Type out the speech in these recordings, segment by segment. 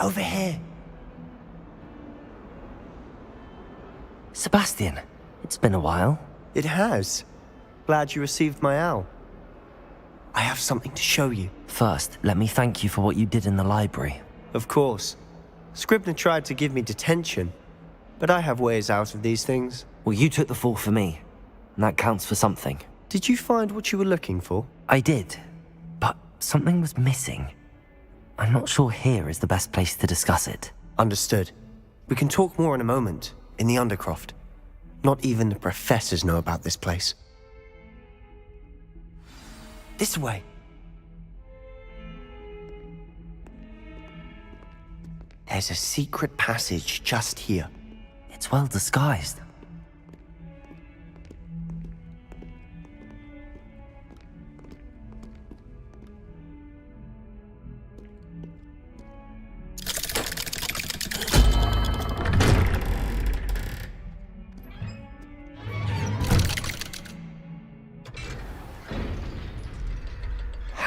Over here. Sebastian, it's been a while. It has. Glad you received my owl. I have something to show you. First, let me thank you for what you did in the library. Of course. Scribner tried to give me detention, but I have ways out of these things. Well, you took the fall for me, and that counts for something. Did you find what you were looking for? I did, but something was missing. I'm not sure here is the best place to discuss it. Understood. We can talk more in a moment, in the Undercroft. Not even the professors know about this place. This way. There's a secret passage just here. It's well disguised.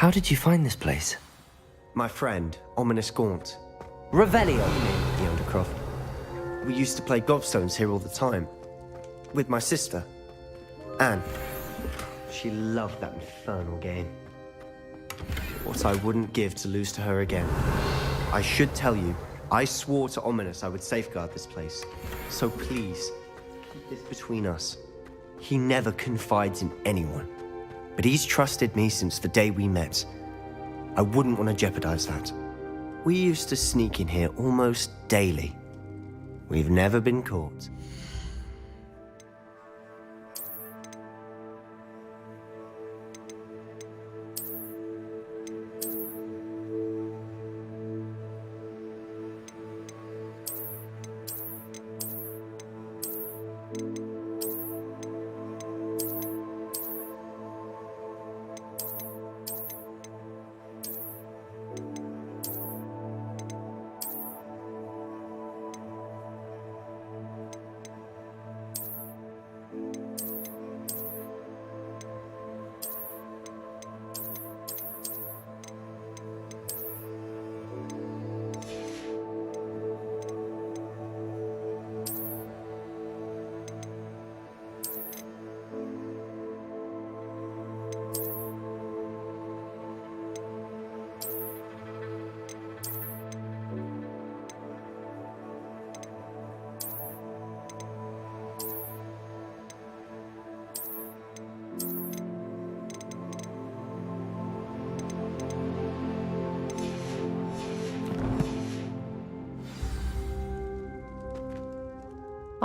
How did you find this place? My friend, Ominous Gaunt. Revelio! The Undercroft. We used to play gobstones here all the time. With my sister, Anne. She loved that infernal game. What I wouldn't give to lose to her again. I should tell you, I swore to Ominous I would safeguard this place. So please, keep this between us. He never confides in anyone. But he's trusted me since the day we met. I wouldn't want to jeopardize that. We used to sneak in here almost daily. We've never been caught.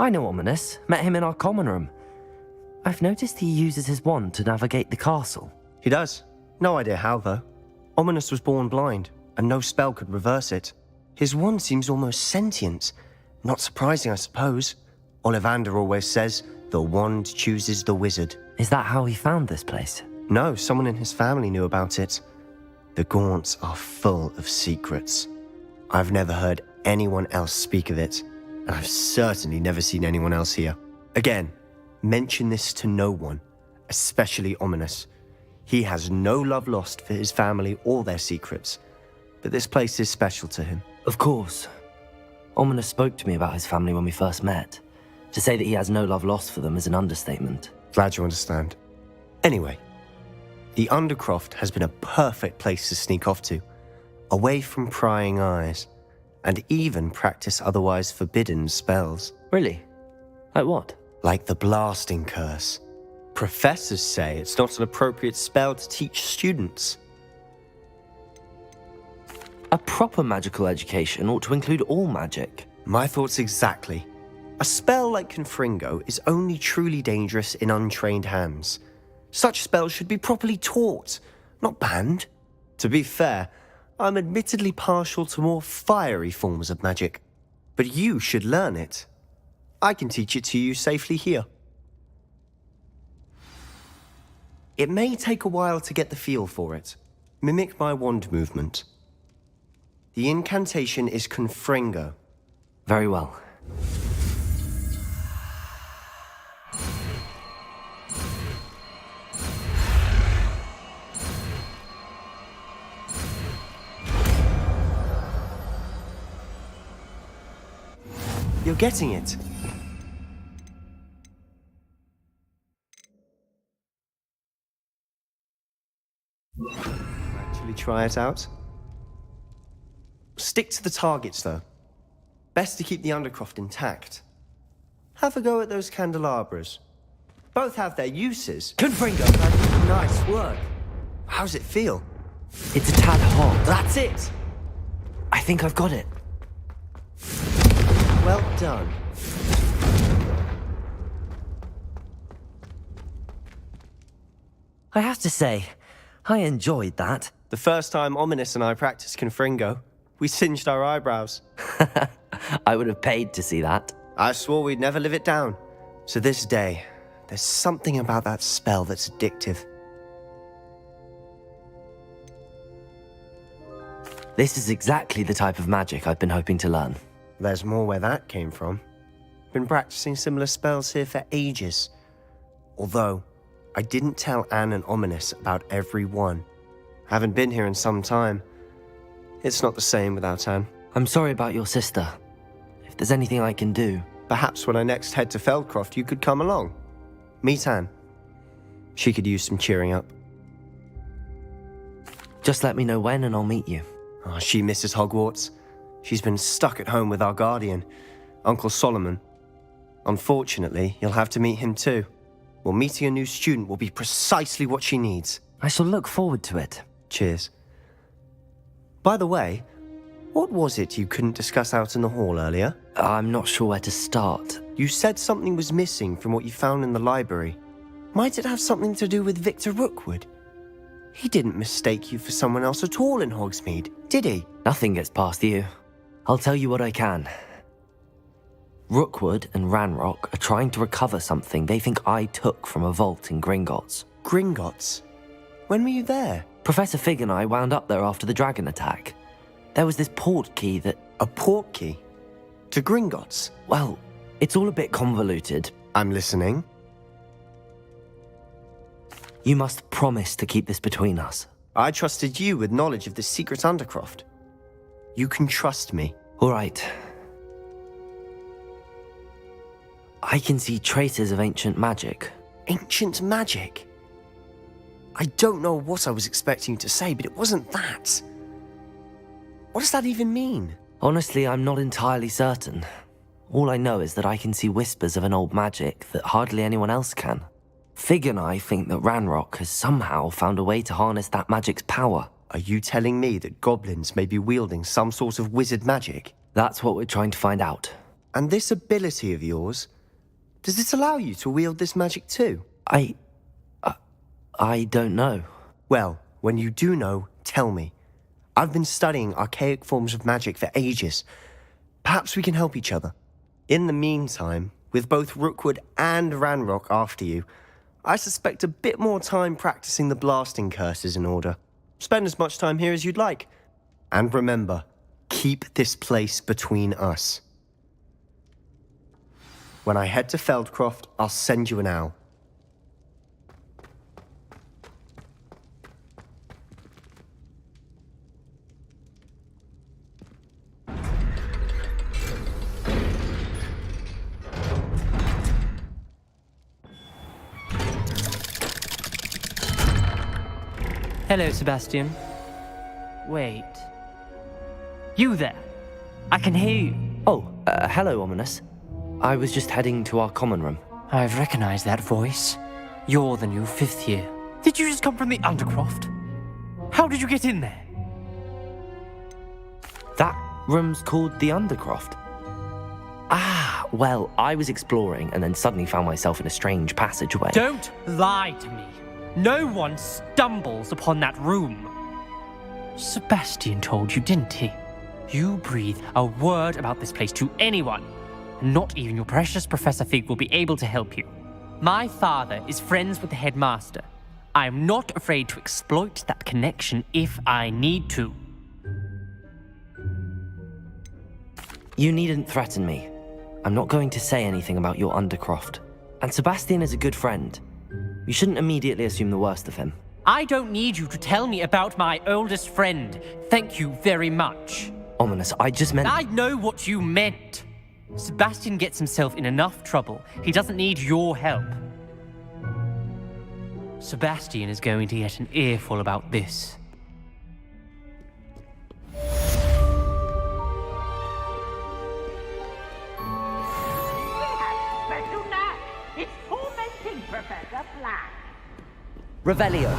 I know Ominous. Met him in our common room. I've noticed he uses his wand to navigate the castle. He does. No idea how, though. Ominous was born blind, and no spell could reverse it. His wand seems almost sentient. Not surprising, I suppose. Ollivander always says, the wand chooses the wizard. Is that how he found this place? No, someone in his family knew about it. The Gaunts are full of secrets. I've never heard anyone else speak of it, and I've certainly never seen anyone else here. Again, mention this to no one, especially Ominous. He has no love lost for his family or their secrets, but this place is special to him. Of course. Ominous spoke to me about his family when we first met. To say that he has no love lost for them is an understatement. Glad you understand. Anyway, the Undercroft has been a perfect place to sneak off to, away from prying eyes, and even practice otherwise forbidden spells. Really? Like what? Like the blasting curse. Professors say it's not an appropriate spell to teach students. A proper magical education ought to include all magic. My thoughts exactly. A spell like Confringo is only truly dangerous in untrained hands. Such spells should be properly taught, not banned. To be fair, I'm admittedly partial to more fiery forms of magic, but you should learn it. I can teach it to you safely here. It may take a while to get the feel for it. Mimic my wand movement. The incantation is Confringo. Very well. You're getting it. Actually try it out. Stick to the targets, though. Best to keep the Undercroft intact. Have a go at those candelabras. Both have their uses. Confringo! Nice work. How's it feel? It's a tad hot. That's it! I think I've got it. Well done. I have to say, I enjoyed that. The first time Ominous and I practiced Confringo, we singed our eyebrows. I would have paid to see that. I swore we'd never live it down. To this day, there's something about that spell that's addictive. This is exactly the type of magic I've been hoping to learn. There's more where that came from. Been practicing similar spells here for ages. Although, I didn't tell Anne and Ominous about every one. Haven't been here in some time. It's not the same without Anne. I'm sorry about your sister. If there's anything I can do... Perhaps when I next head to Feldcroft, you could come along. Meet Anne. She could use some cheering up. Just let me know when and I'll meet you. Oh, she misses Hogwarts. She's been stuck at home with our guardian, Uncle Solomon. Unfortunately, you'll have to meet him too. Well, meeting a new student will be precisely what she needs. I shall look forward to it. Cheers. By the way, what was it you couldn't discuss out in the hall earlier? I'm not sure where to start. You said something was missing from what you found in the library. Might it have something to do with Victor Rookwood? He didn't mistake you for someone else at all in Hogsmeade, did he? Nothing gets past you. I'll tell you what I can. Rookwood and Ranrock are trying to recover something they think I took from a vault in Gringotts. Gringotts? When were you there? Professor Fig and I wound up there after the dragon attack. There was this portkey that... A portkey? To Gringotts? Well, it's all a bit convoluted. I'm listening. You must promise to keep this between us. I trusted you with knowledge of the secret Undercroft. You can trust me. All right. I can see traces of ancient magic. Ancient magic? I don't know what I was expecting you to say, but it wasn't that. What does that even mean? Honestly, I'm not entirely certain. All I know is that I can see whispers of an old magic that hardly anyone else can. Fig and I think that Ranrock has somehow found a way to harness that magic's power. Are you telling me that goblins may be wielding some sort of wizard magic? That's what we're trying to find out. And this ability of yours, does it allow you to wield this magic too? I don't know. Well, when you do know, tell me. I've been studying archaic forms of magic for ages. Perhaps we can help each other. In the meantime, With both Rookwood and Ranrock after you, I suspect a bit more time practicing the blasting curse is in order. Spend as much time here as you'd like. And remember, keep this place between us. When I head to Feldcroft, I'll send you an owl. Hello, Sebastian. Wait. You there? I can hear you. Oh, hello, Ominous. I was just heading to our common room. I've recognized that voice. You're the new 5th year. Did you just come from the Undercroft? How did you get in there? That room's called the Undercroft. Ah, well, I was exploring and then suddenly found myself in a strange passageway. Don't lie to me. No one stumbles upon that room. Sebastian told you, didn't he? You breathe a word about this place to anyone, and not even your precious Professor Fig will be able to help you. My father is friends with the headmaster. I am not afraid to exploit that connection if I need to. You needn't threaten me. I'm not going to say anything about your Undercroft. And Sebastian is a good friend. You shouldn't immediately assume the worst of him. I don't need you to tell me about my oldest friend. Thank you very much. Ominous, I just meant... I know what you meant. Sebastian gets himself in enough trouble. He doesn't need your help. Sebastian is going to get an earful about this. Professor Black. Revelio.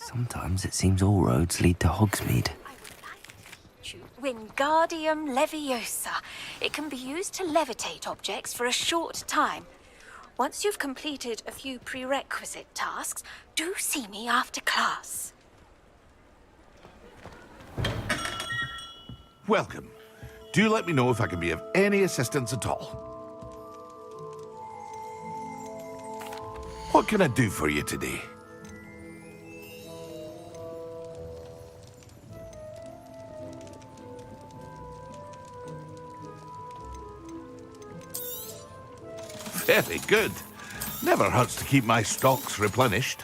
Sometimes it seems all roads lead to Hogsmeade. I would like to teach you Wingardium Leviosa. It can be used to levitate objects for a short time. Once you've completed a few prerequisite tasks, do see me after class. Welcome. Do let me know if I can be of any assistance at all. What can I do for you today? Very good. Never hurts to keep my stocks replenished.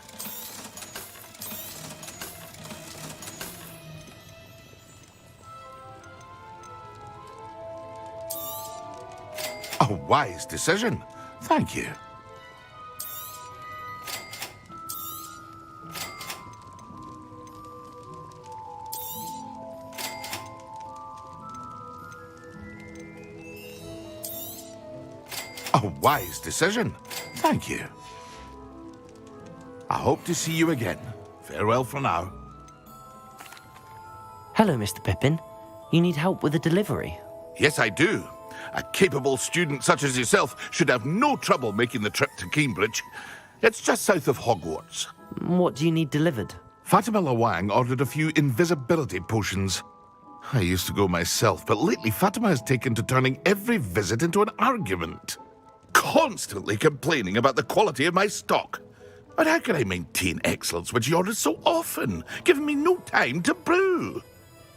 A wise decision. Thank you. A wise decision. Thank you. I hope to see you again. Farewell for now. Hello, Mr. Pippin. You need help with a delivery? Yes, I do. A capable student such as yourself should have no trouble making the trip to Cambridge. It's just south of Hogwarts. What do you need delivered? Fatima Lawang ordered a few invisibility potions. I used to go myself, but lately Fatima has taken to turning every visit into an argument. Constantly complaining about the quality of my stock. But how can I maintain excellence when she orders so often, giving me no time to brew?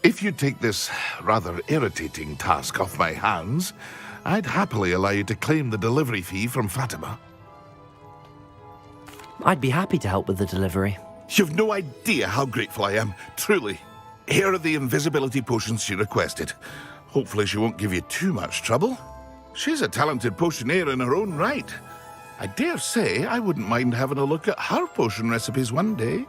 If you take this rather irritating task off my hands, I'd happily allow you to claim the delivery fee from Fatima. I'd be happy to help with the delivery. You've no idea how grateful I am, truly. Here are the invisibility potions she requested. Hopefully she won't give you too much trouble. She's a talented potioneer in her own right. I dare say I wouldn't mind having a look at her potion recipes one day.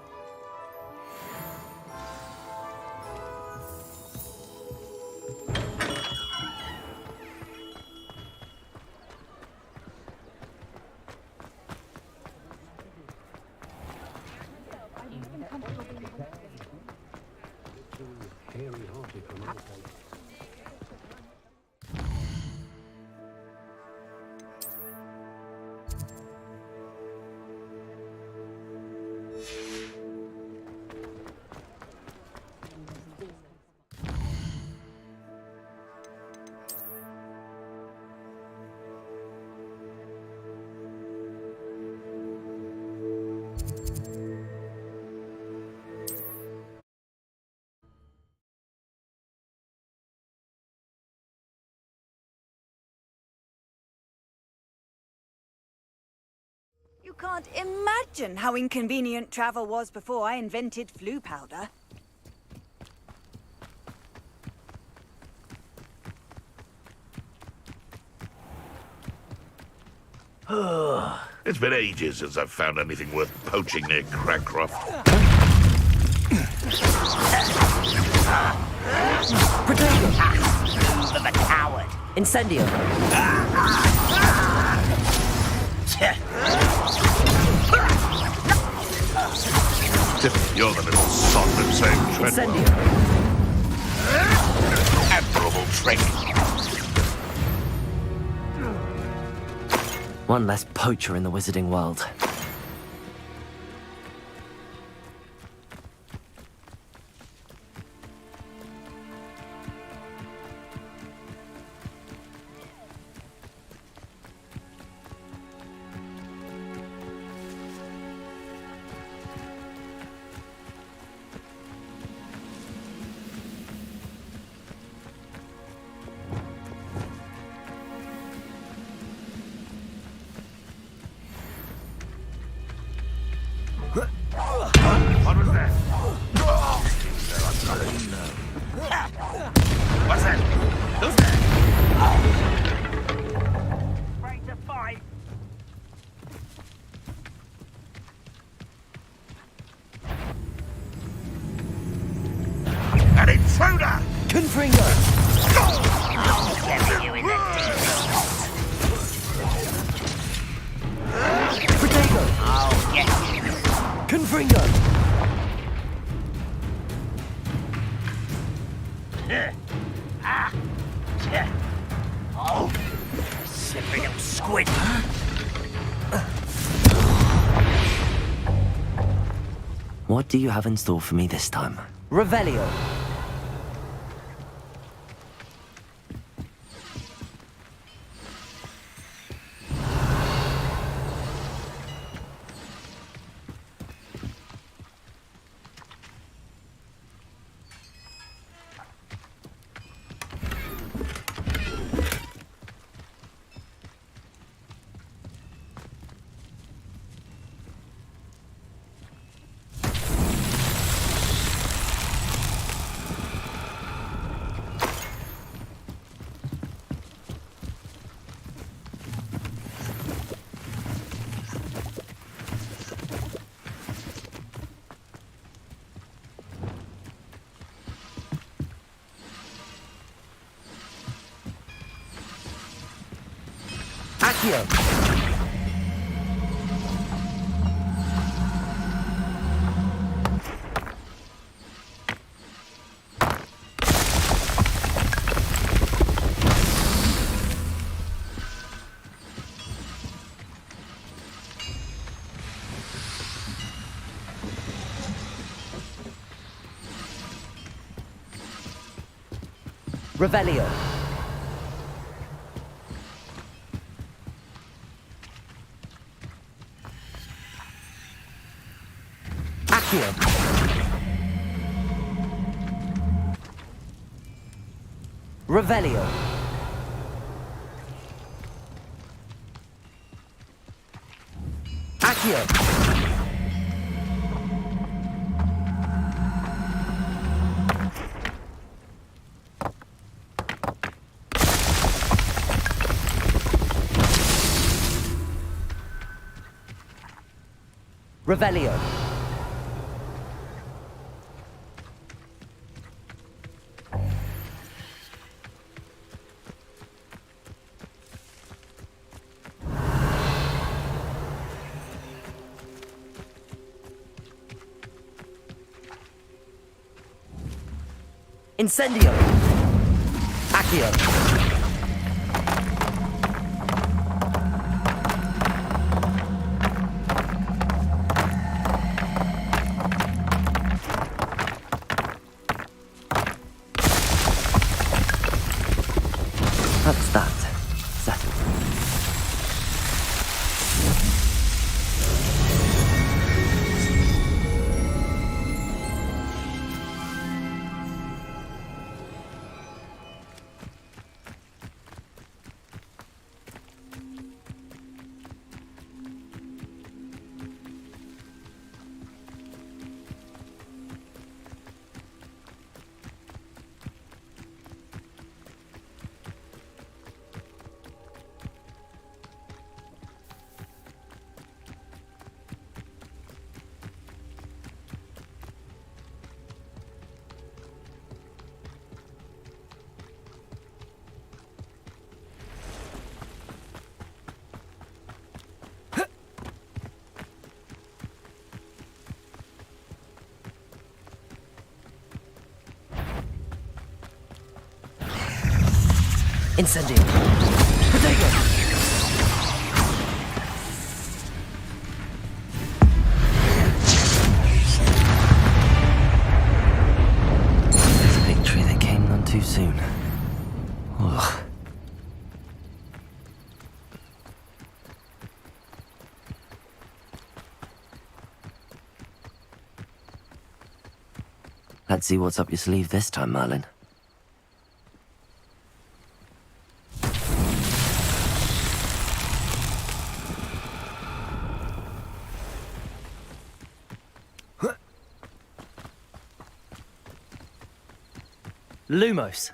You can't imagine how inconvenient travel was before I invented flu powder. It's been ages since I've found anything worth poaching near Cragcroft. Move of a coward. Incendio. You're the little sod that's saying Incendio. admirable trick. One less poacher in the wizarding world. What was that? What's that? Who's that? Ready to fight. An intruder! Confringo! Get you in the teeth. Protego! I'll get you. Confringo! Oh, slippery little squid. What do you have in store for me this time? Revelio! Accio! Revelio! Accio! Revelio! Accio! Revelio. Incendio. Accio. That's that. Settled. Incendio. Protego. It's a victory that came none too soon. Ugh. Let's see what's up your sleeve this time, Merlin. Lumos.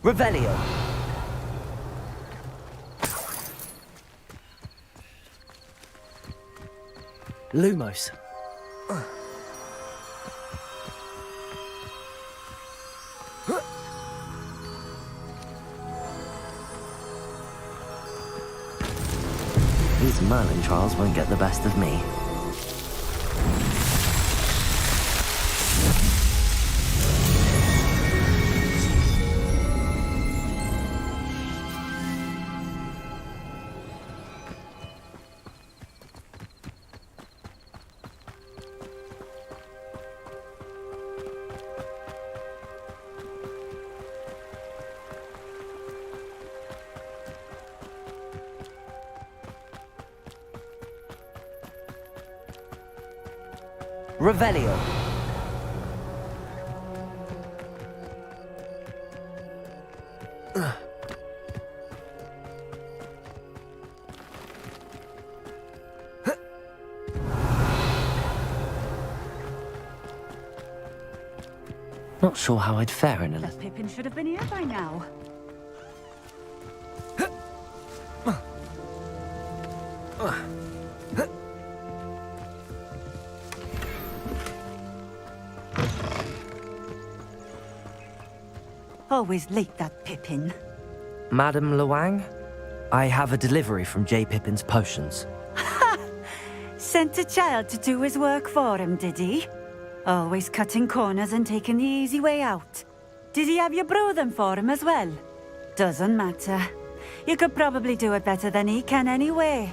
Revelio. Lumos. These Merlin trials won't get the best of me. Revelio. Not sure how I'd fare in a That Pippin should have been here by now. Always late, that Pippin. Madam Luang, I have a delivery from J. Pippin's potions. Sent a child to do his work for him, did he? Always cutting corners and taking the easy way out. Did he have you brew them for him as well? Doesn't matter. You could probably do it better than he can anyway.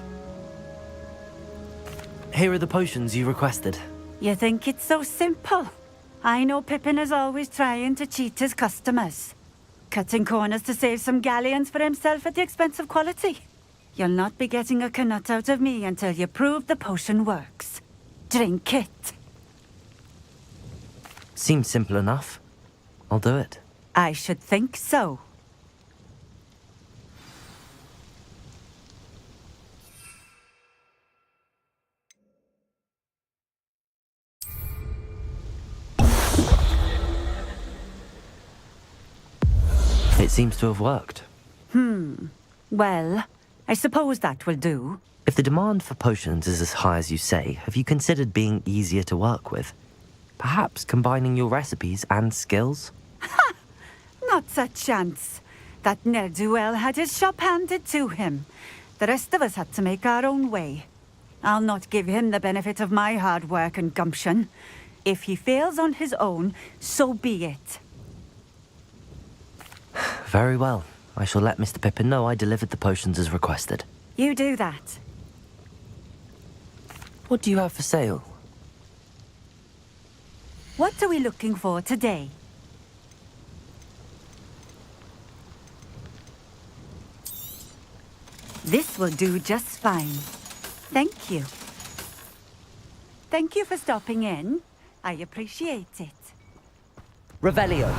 Here are the potions you requested. You think it's so simple? I know Pippin is always trying to cheat his customers. Cutting corners to save some galleons for himself at the expense of quality. You'll not be getting a Knut out of me until you prove the potion works. Drink it. Seems simple enough. I'll do it. I should think so. It seems to have worked. Well, I suppose that will do. If the demand for potions is as high as you say, have you considered being easier to work with? Perhaps combining your recipes and skills? Not a chance. That ne'er-do-well had his shop handed to him. The rest of us had to make our own way. I'll not give him the benefit of my hard work and gumption. If he fails on his own, so be it. Very well. I shall let Mr. Pippin know I delivered the potions as requested. You do that. What do you have for sale? What are we looking for today? This will do just fine. Thank you. Thank you for stopping in. I appreciate it. Revelio.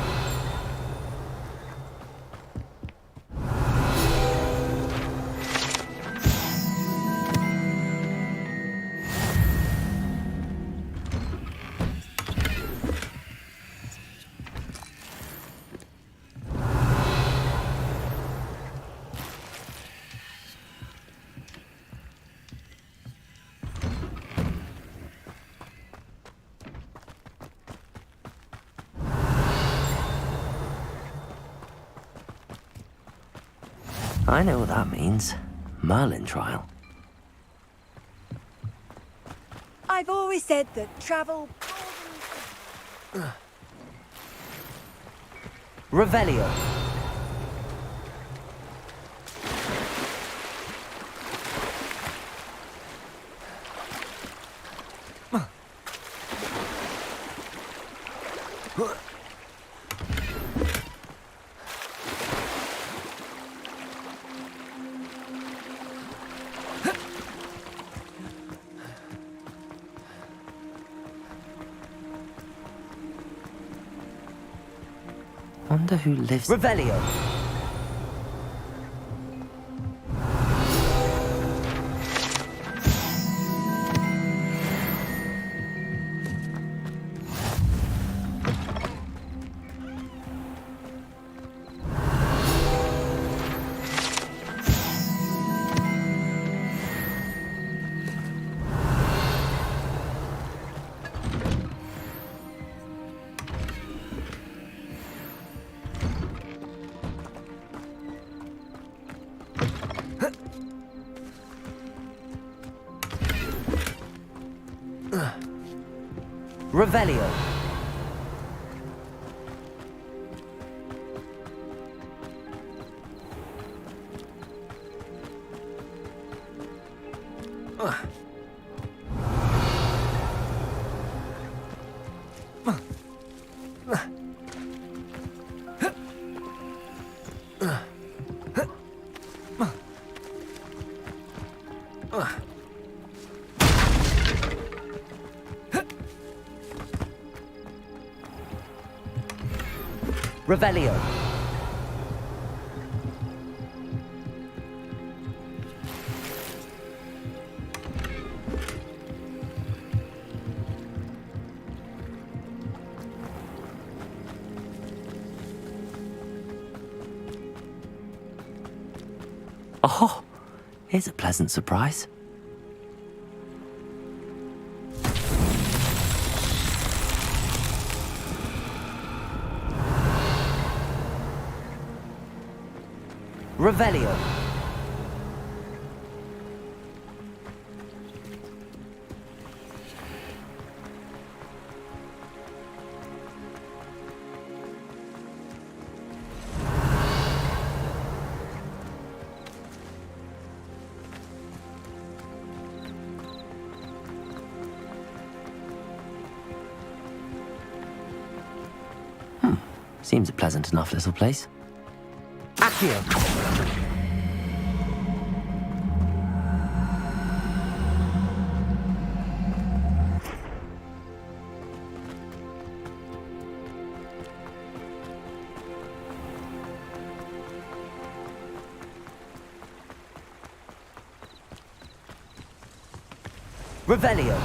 I know what that means. Merlin trial. I've always said that travel... Revelio. Wonder who lives... Revelio! Revelio. Revelio. Oh, here's a pleasant surprise. Revelio. Seems a pleasant enough little place. Accio. Revelio.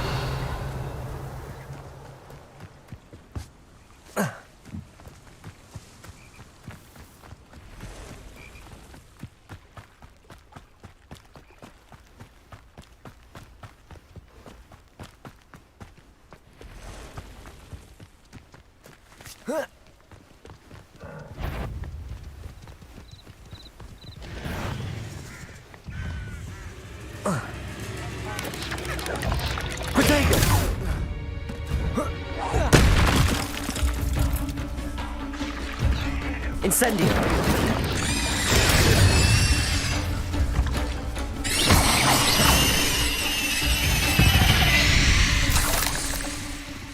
Incendio.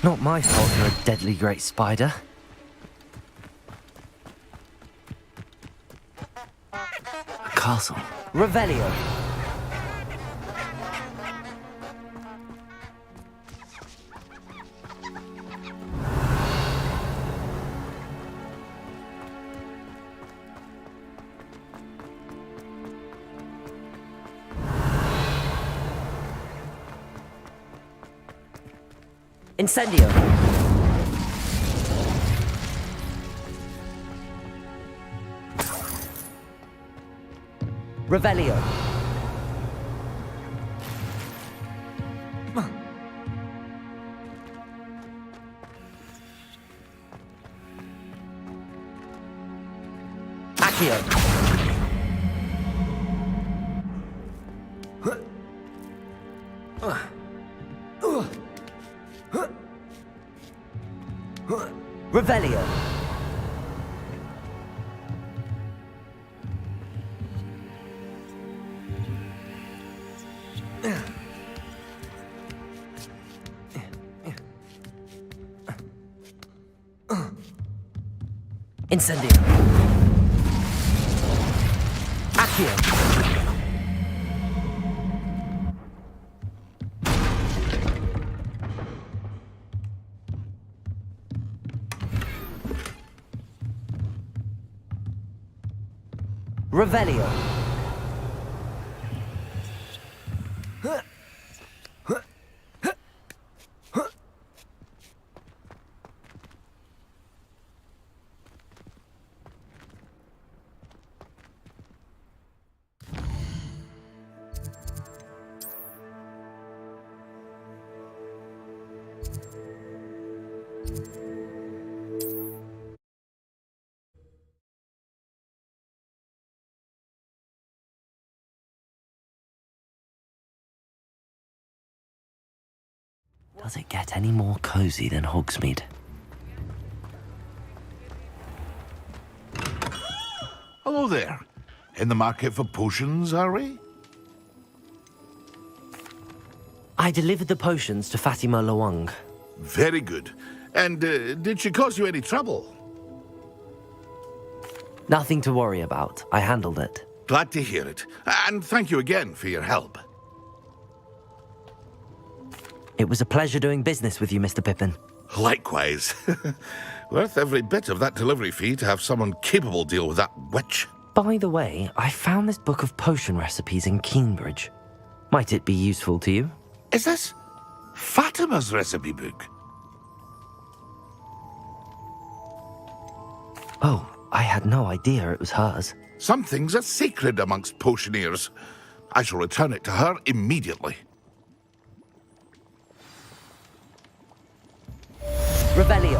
Not my fault you're a deadly great spider. A castle. Revelio. Incendio. Revelio. Accio. Revelio. Incendio. Accio. Revelio. Does it get any more cozy than Hogsmeade? Hello there. In the market for potions, are we? I delivered the potions to Fatima Lawang. Very good. And did she cause you any trouble? Nothing to worry about. I handled it. Glad to hear it. And thank you again for your help. It was a pleasure doing business with you, Mr. Pippin. Likewise. Worth every bit of that delivery fee to have someone capable deal with that witch. By the way, I found this book of potion recipes in Cambridge. Might it be useful to you? Is this Fatima's recipe book? Oh, I had no idea it was hers. Some things are sacred amongst potioneers. I shall return it to her immediately. Revelio.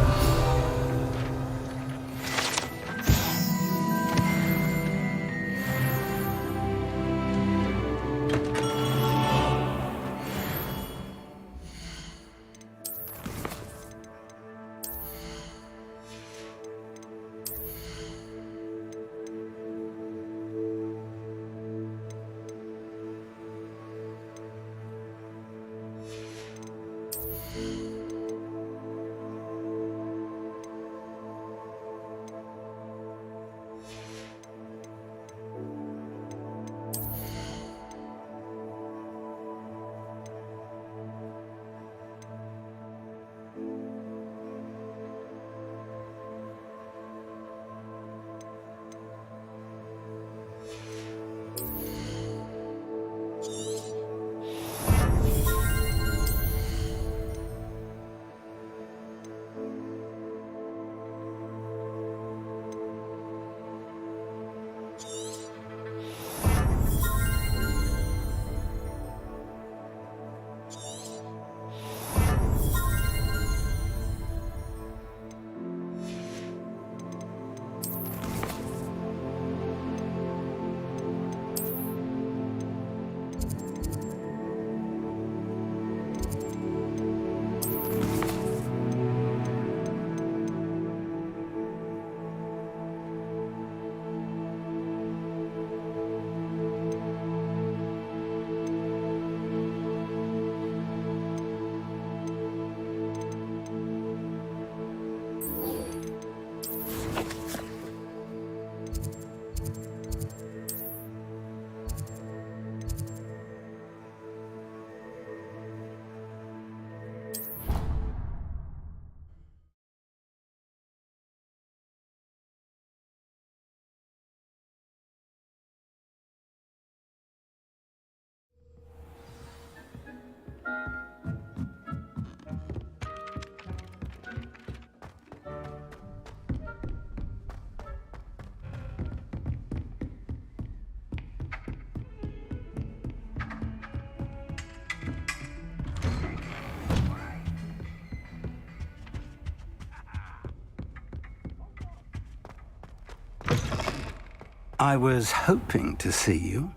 I was hoping to see you.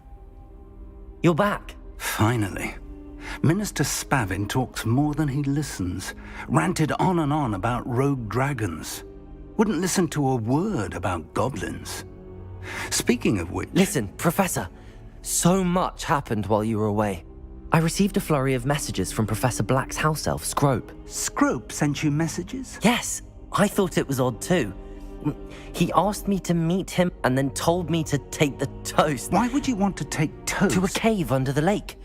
You're back. Finally. Minister Spavin talks more than he listens. Ranted on and on about rogue dragons. Wouldn't listen to a word about goblins. Speaking of which... Listen, Professor. So much happened while you were away. I received a flurry of messages from Professor Black's house elf, Scrope. Scrope sent you messages? Yes, I thought it was odd too. He asked me to meet him and then told me to take the toast. Why would you want to take toast? To a cave under the lake.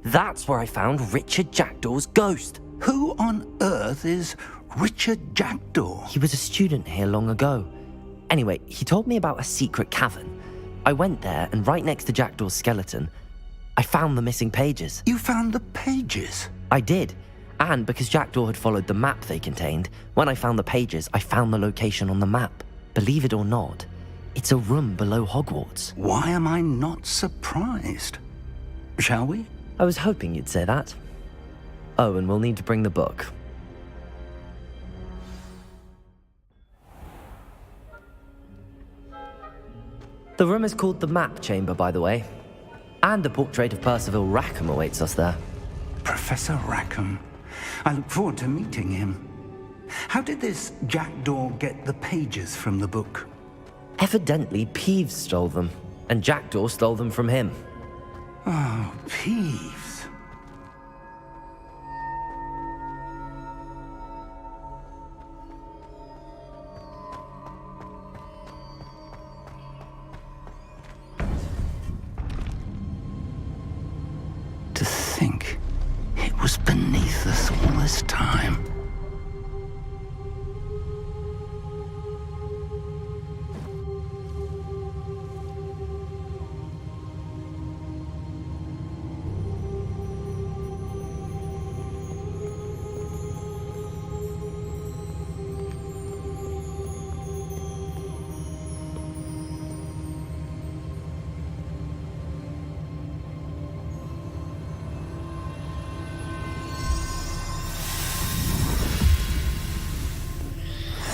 That's where I found Richard Jackdaw's ghost. Who on earth is Richard Jackdaw? He was a student here long ago. Anyway, he told me about a secret cavern. I went there, and right next to Jackdaw's skeleton, I found the missing pages. You found the pages? I did. And because Jackdaw had followed the map they contained, when I found the pages, I found the location on the map. Believe it or not, it's a room below Hogwarts. Why am I not surprised? Shall we? I was hoping you'd say that. Oh, and we'll need to bring the book. The room is called the Map Chamber, by the way. And a portrait of Percival Rackham awaits us there. Professor Rackham. I look forward to meeting him. How did this Jackdaw get the pages from the book? Evidently, Peeves stole them, and Jackdaw stole them from him. Oh, Peeves. To think it was beneath us all this time.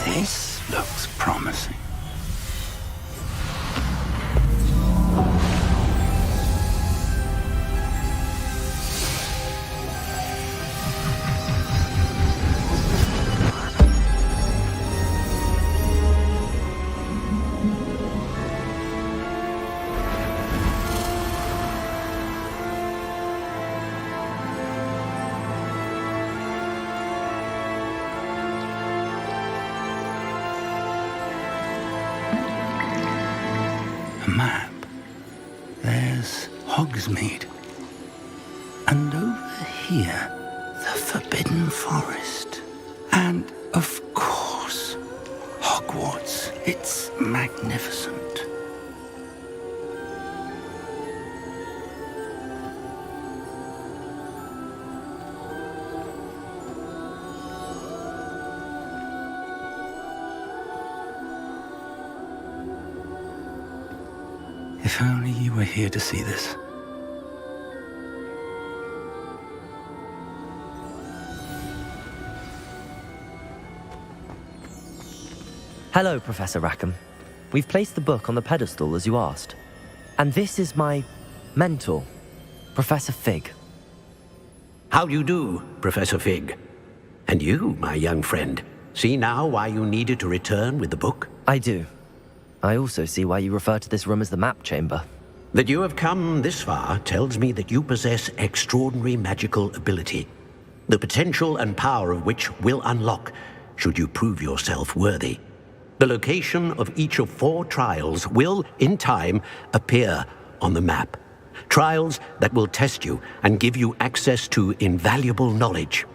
This looks promising. A map. There's Hogsmeade. And over here, the Forbidden Forest. And, of course, Hogwarts. It's magnificent. If only you were here to see this. Hello, Professor Rackham. We've placed the book on the pedestal as you asked. And this is my mentor, Professor Fig. How do you do, Professor Fig? And you, my young friend, see now why you needed to return with the book? I do. I also see why you refer to this room as the Map Chamber. That you have come this far tells me that you possess extraordinary magical ability, the potential and power of which will unlock should you prove yourself worthy. The location of each of 4 trials will, in time, appear on the map. Trials that will test you and give you access to invaluable knowledge.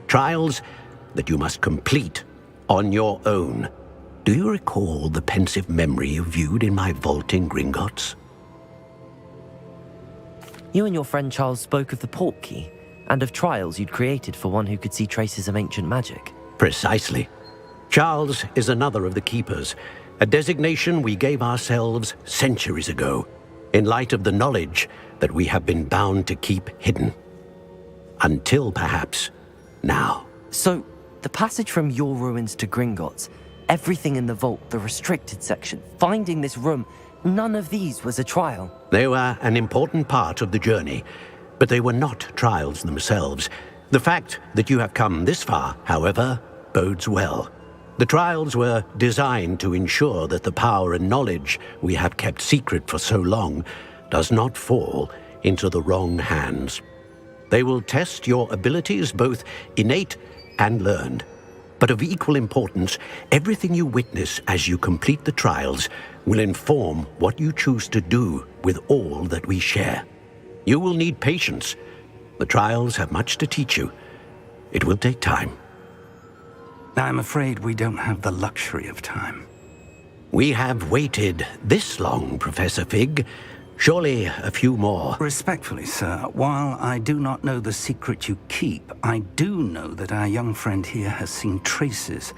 Trials that you must complete on your own. Do you recall the pensive memory you viewed in my vault in Gringotts? You and your friend Charles spoke of the Portkey, and of trials you'd created for one who could see traces of ancient magic. Precisely. Charles is another of the Keepers, a designation we gave ourselves centuries ago, in light of the knowledge that we have been bound to keep hidden. Until, perhaps, now. So, the passage from your ruins to Gringotts, everything in the vault, the restricted section, finding this room, none of these was a trial. They were an important part of the journey, but they were not trials themselves. The fact that you have come this far, however, bodes well. The trials were designed to ensure that the power and knowledge we have kept secret for so long does not fall into the wrong hands. They will test your abilities, both innate and learned. But of equal importance, everything you witness as you complete the trials will inform what you choose to do with all that we share. You will need patience. The trials have much to teach you. It will take time. I'm afraid we don't have the luxury of time. We have waited this long, Professor Fig. Surely a few more. Respectfully, sir, while I do not know the secret you keep, I do know that our young friend here has seen traces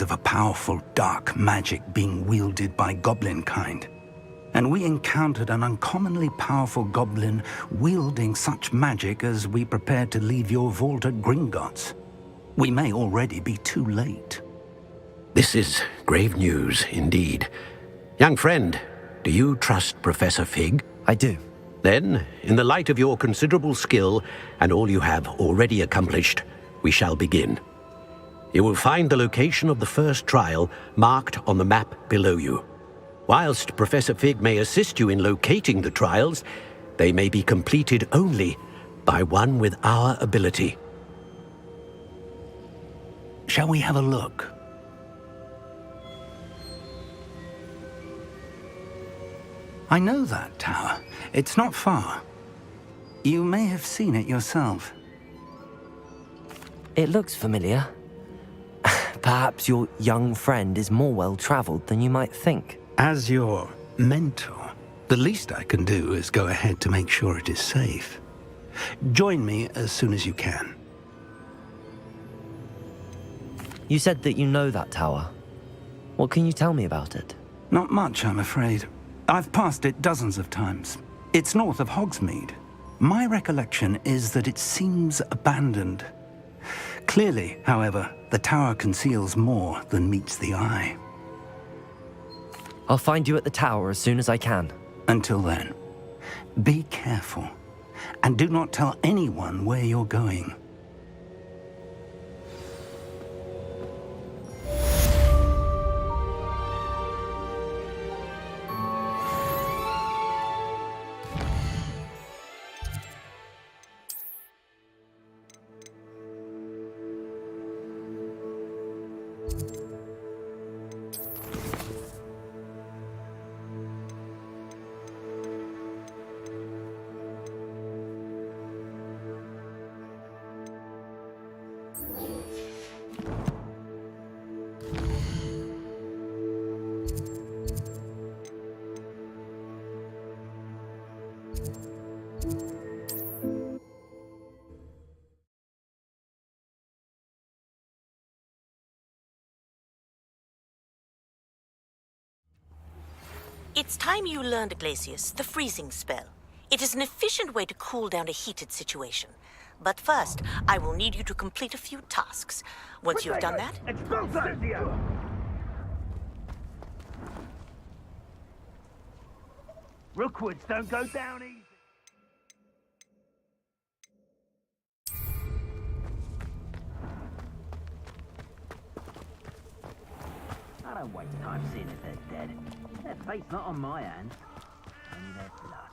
of a powerful dark magic being wielded by goblin kind. And we encountered an uncommonly powerful goblin wielding such magic as we prepared to leave your vault at Gringotts. We may already be too late. This is grave news indeed. Young friend, do you trust Professor Fig? I do. Then, in the light of your considerable skill and all you have already accomplished, we shall begin. You will find the location of the first trial marked on the map below you. Whilst Professor Fig may assist you in locating the trials, they may be completed only by one with our ability. Shall we have a look? I know that tower. It's not far. You may have seen it yourself. It looks familiar. Perhaps your young friend is more well-traveled than you might think. As your mentor, the least I can do is go ahead to make sure it is safe. Join me as soon as you can. You said that you know that tower. What can you tell me about it? Not much, I'm afraid. I've passed it dozens of times. It's north of Hogsmeade. My recollection is that it seems abandoned. Clearly, however, the tower conceals more than meets the eye. I'll find you at the tower as soon as I can. Until then, be careful, and do not tell anyone where you're going. It's time you learned, Glacius, the freezing spell. It is an efficient way to cool down a heated situation. But first, I will need you to complete a few tasks. Once you've done that... Rookwoods don't go down easy. I don't waste time seeing if they're dead. Their fate's not on my hands. Only their blood.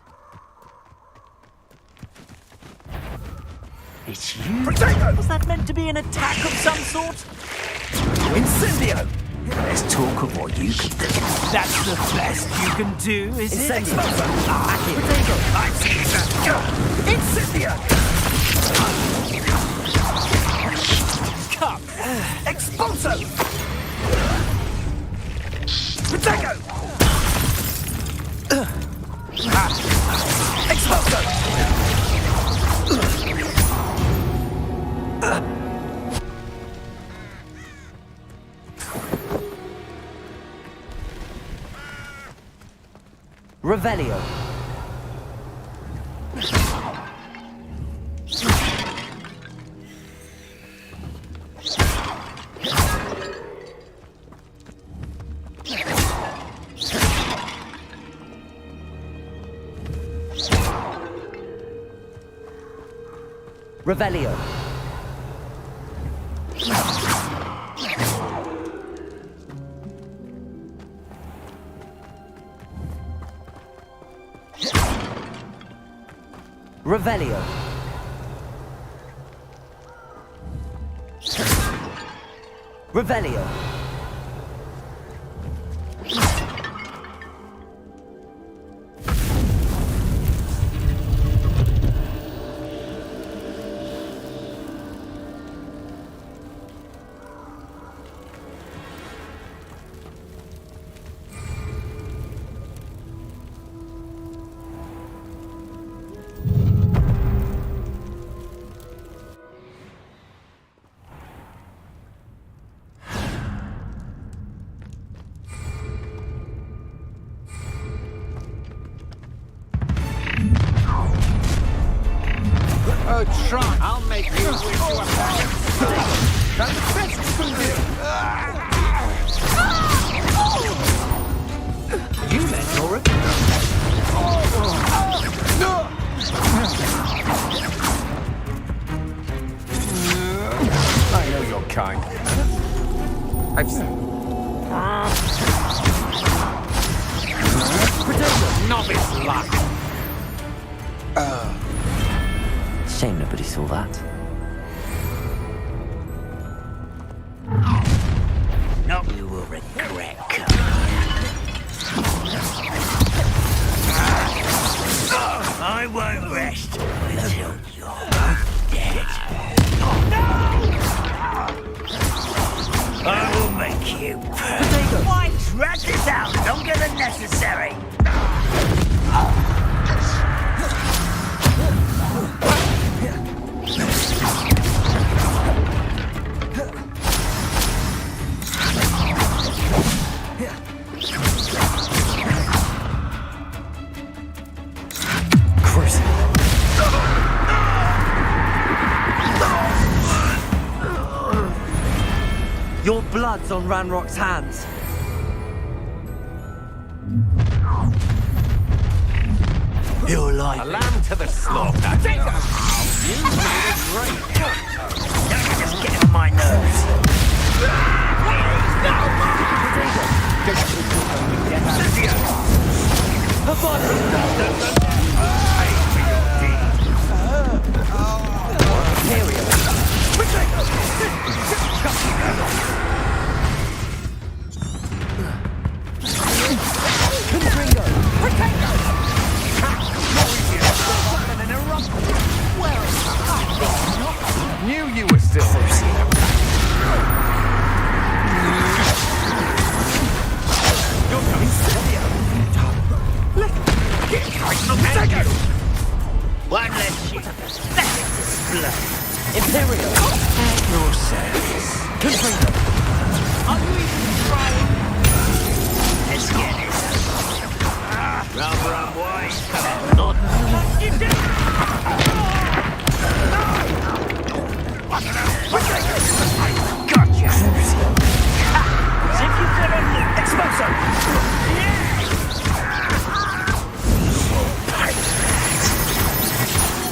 It's you? Potato! Was that meant to be an attack of some sort? Incendio! Let's talk of what you can do. That's the best you can do, is it? Incendio! Potato! I've seen that! Incendio! Cup! Expulso! Potato! Expulso! Revelio. Revelio. Revelio. Revelio. Oh, try. I'll make you wish you were back. That's the best you can do. You let Nora. I know your kind. I've seen. Novice luck. Shame nobody saw that. Not you will regret coming. I won't rest until you're dead. No! I will make you pay. Why drag this out longer than necessary? Your blood's on Ranrock's hands. You're like A lamb to the slaughter. Take us. You made it great. Don't you just get on my nerves. Her body! Pay for your deed. Imperial. Confringo. Knew you were still You're coming steadier. One less ship. Let it display. Imperial. At your service. Confringo. Are you even trying? Let's get it. Rather unwise. Not you do. Gotcha. As if you could only expose her.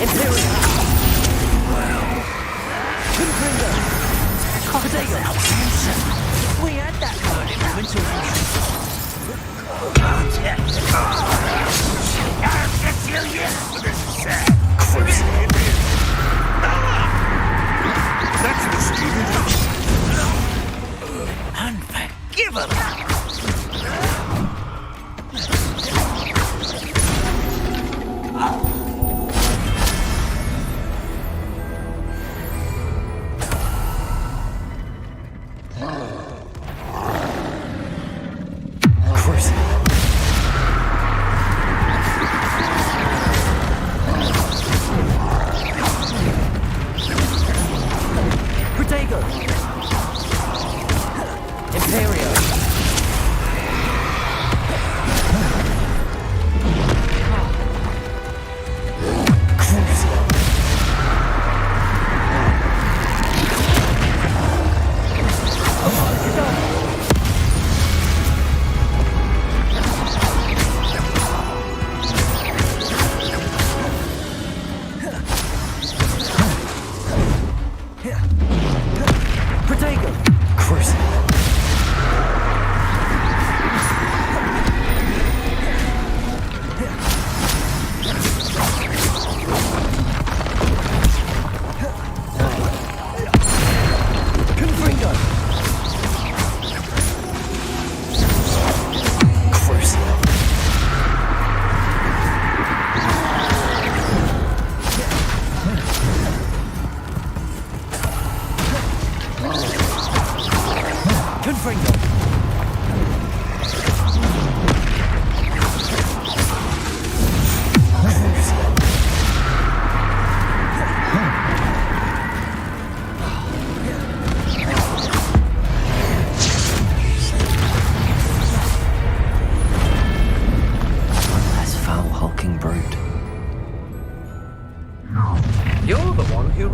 Imperial. Confringo. We had that kind of until I'll get you yet. That's the stupid. Unforgivable.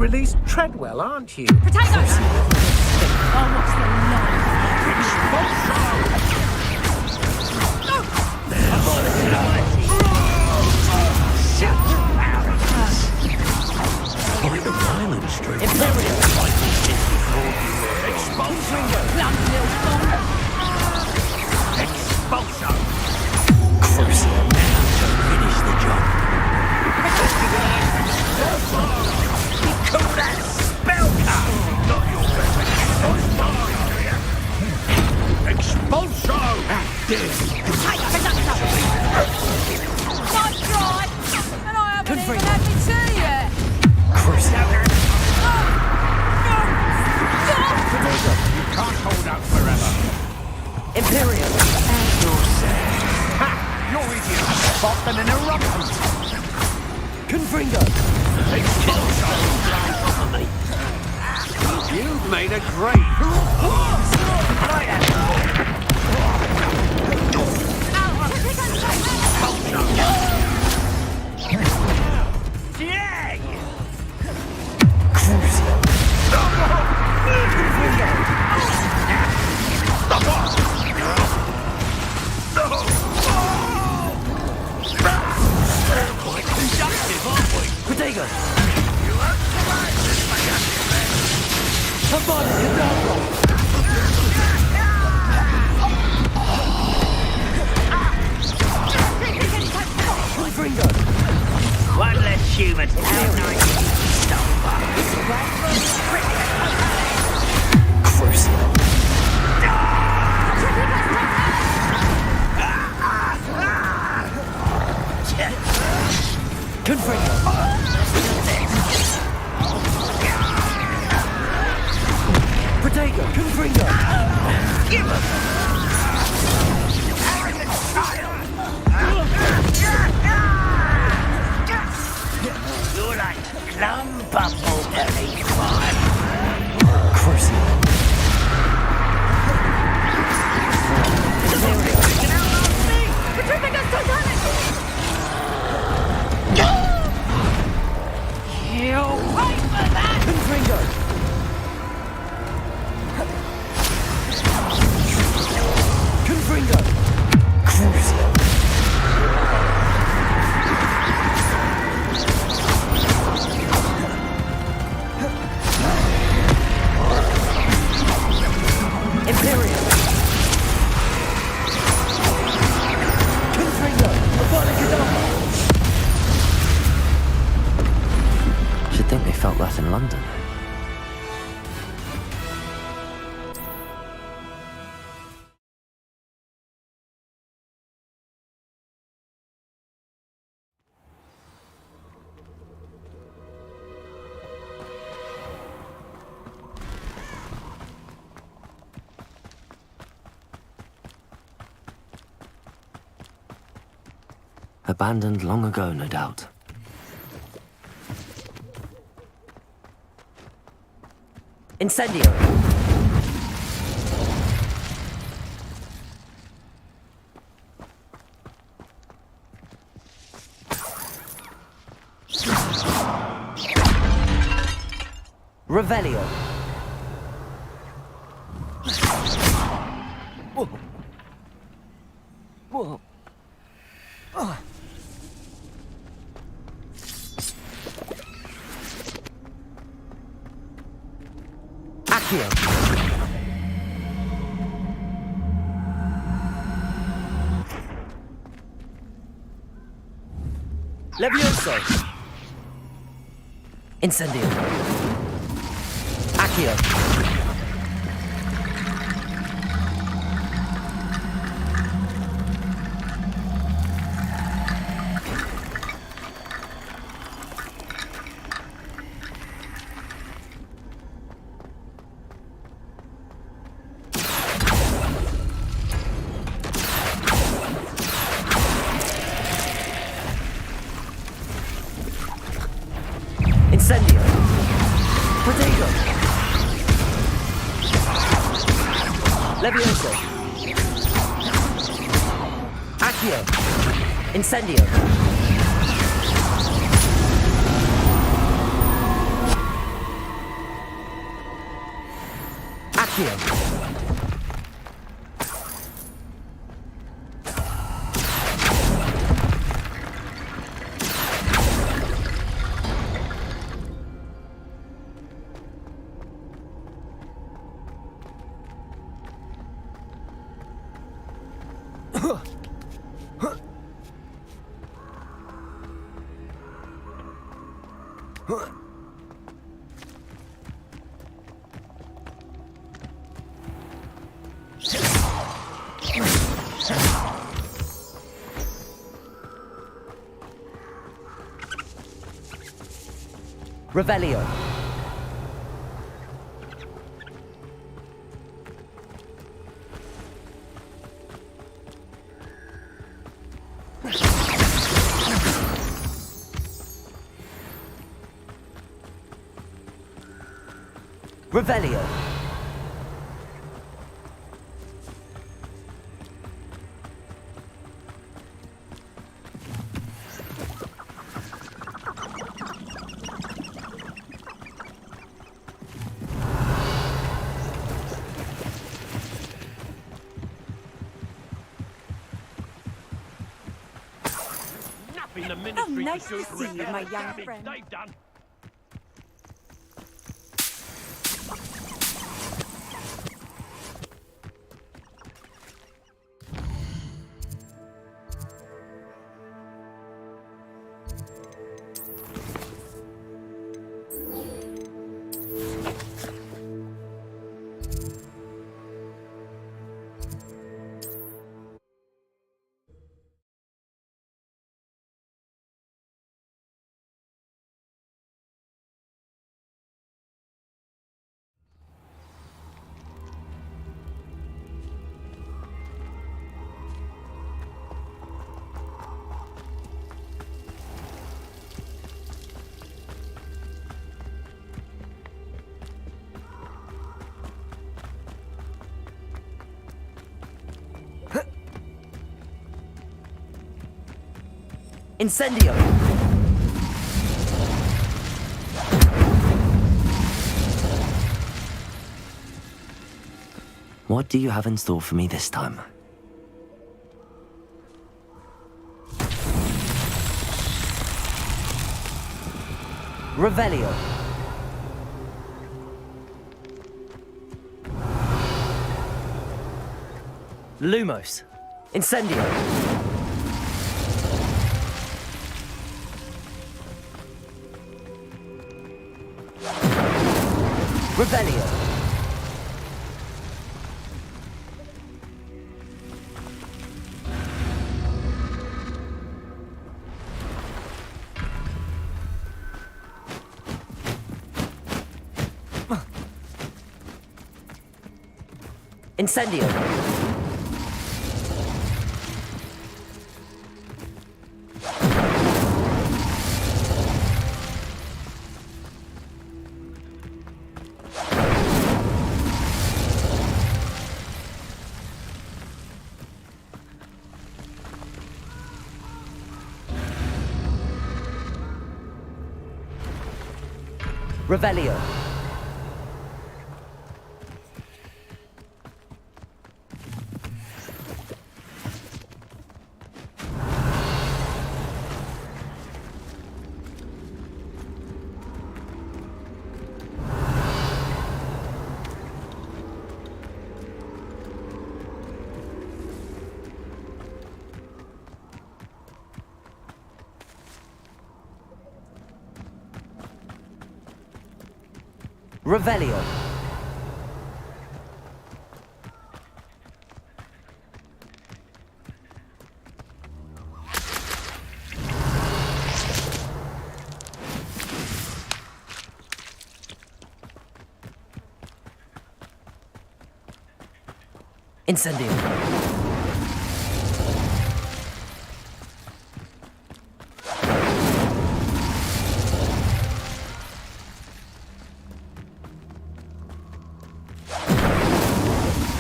release Treadwell, aren't you? Potatoes! Oh, what's the Quite the violence streak. Imperial! Expulsion! Expulsion! Crucial now to finish the job. Call that spell card! Not your weapon! Expulsion! Nice try! And I haven't even had me tea yet! You can't hold out forever. Imperial! Ha! Your idiot spot than an eruption. Confringo! You've made a great... Potato! One less human. How nice. Potato! Confringo! Give us! You're like clump up belly fire. You'll wait for that! Confringo! Confringo! Imperial! Confringo! Avalanche! Should think they felt that in London. Abandoned long ago, no doubt. Incendio! Revelio! Whoa! Whoa! Accio! Levioso! Incendio! Accio! Incendio! Potato! Levioso! Accio! Incendio! Accio. Revelio. Revelio. Oh, nice to see you, my young friend. They've done. Incendio! What do you have in store for me this time? Revelio. Lumos. Incendio. Revelio. Incendio. Revelio. Revelio. Incendio.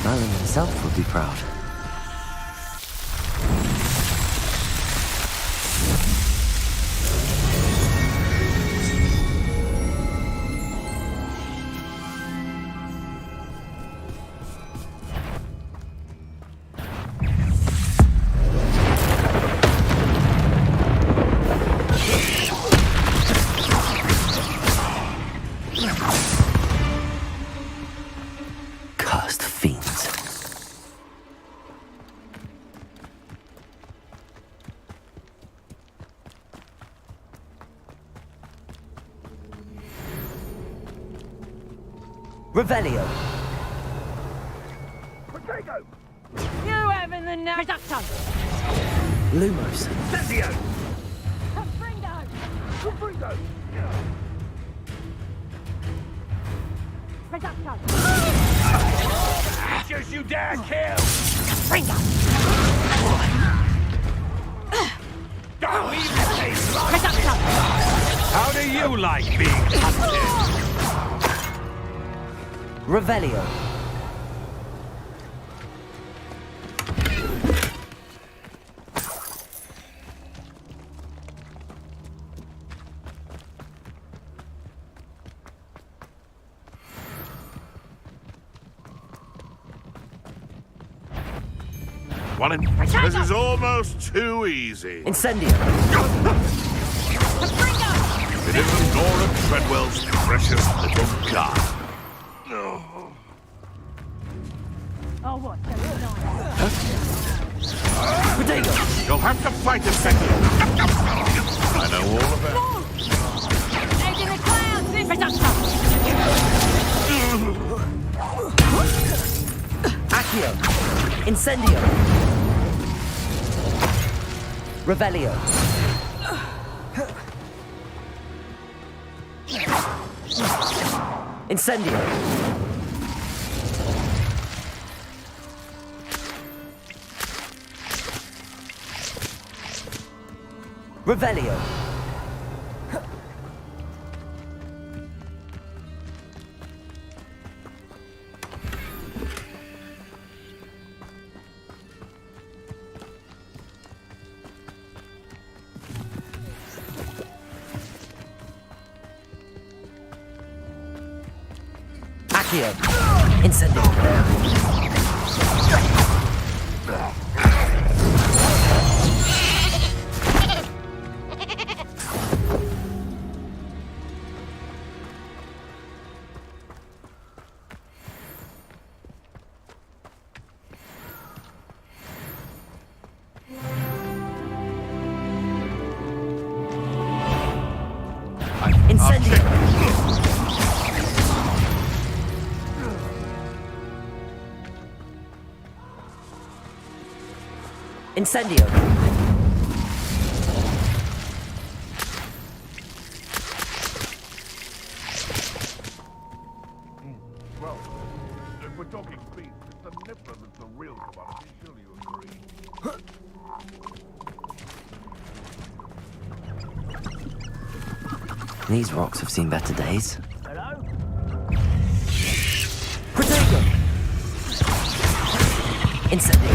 Merlin himself would be proud. Revelio. Potato! You having the nut? Reducto. Lumos. Lezio! Confringo. Confringo! Reducto. Creatures you dare kill! Confringo. Don't leave the place alive! Reducto. How do you like being hunted? Revelio. One in. This is almost too easy. Incendio. It isn't Nora Treadwell's precious little gun. Oh, what? Potato. You'll have to fight him, Becky. I know all about it. Egg in the clouds. Reducto. Accio. Incendio. Revelio. Incendio. Revelio. Accio. Incendio. Incendio. Incendio. Well, if we're talking speed, it's the nibbler that's the real commodity. Surely you agree. These rocks have seen better days. Hello? Potato. Incendio.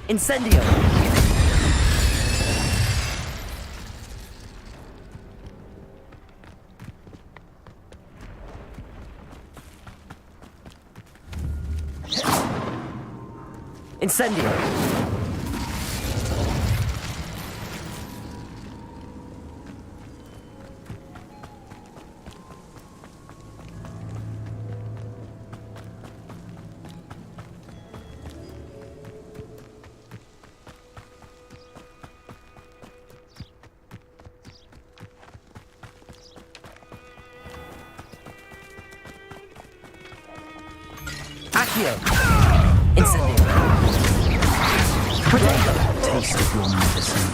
Incendio. Incendio. Accio. Incendio. Potato. Taste of your medicine.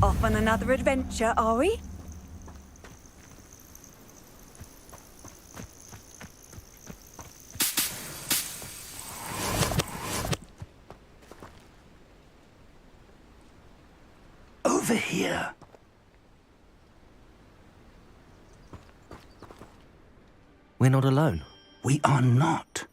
Off on another adventure, are we? Over here. We're not alone. We are not.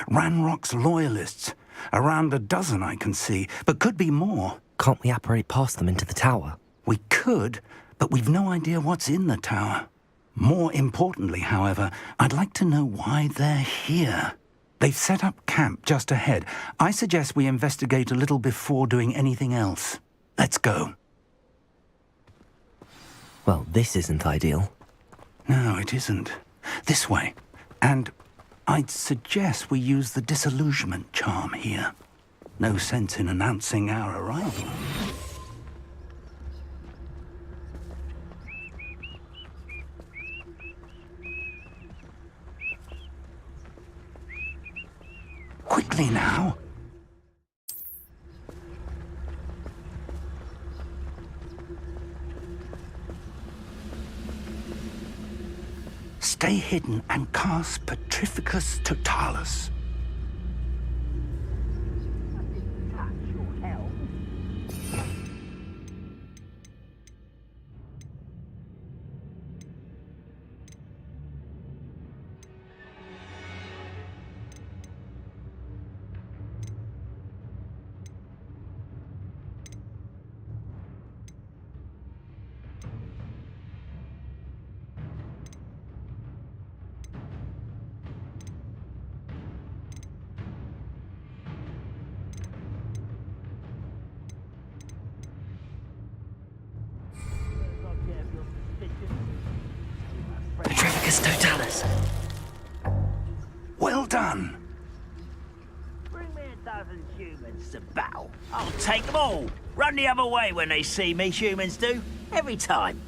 Ranrock's loyalists. Around a dozen I can see, but could be more. Can't we apparate past them into the tower? We could, but we've no idea what's in the tower. More importantly, however, I'd like to know why they're here. They've set up camp just ahead. I suggest we investigate a little before doing anything else. Let's go. Well, this isn't ideal. No, it isn't. This way. And I'd suggest we use the disillusionment charm here. No sense in announcing our arrival. Quickly now. Stay hidden and cast Petrificus Totalis. Petrificus Totalis. Well done. Bring me a dozen humans to battle. I'll take them all. Run the other way when they see me, humans do. Every time.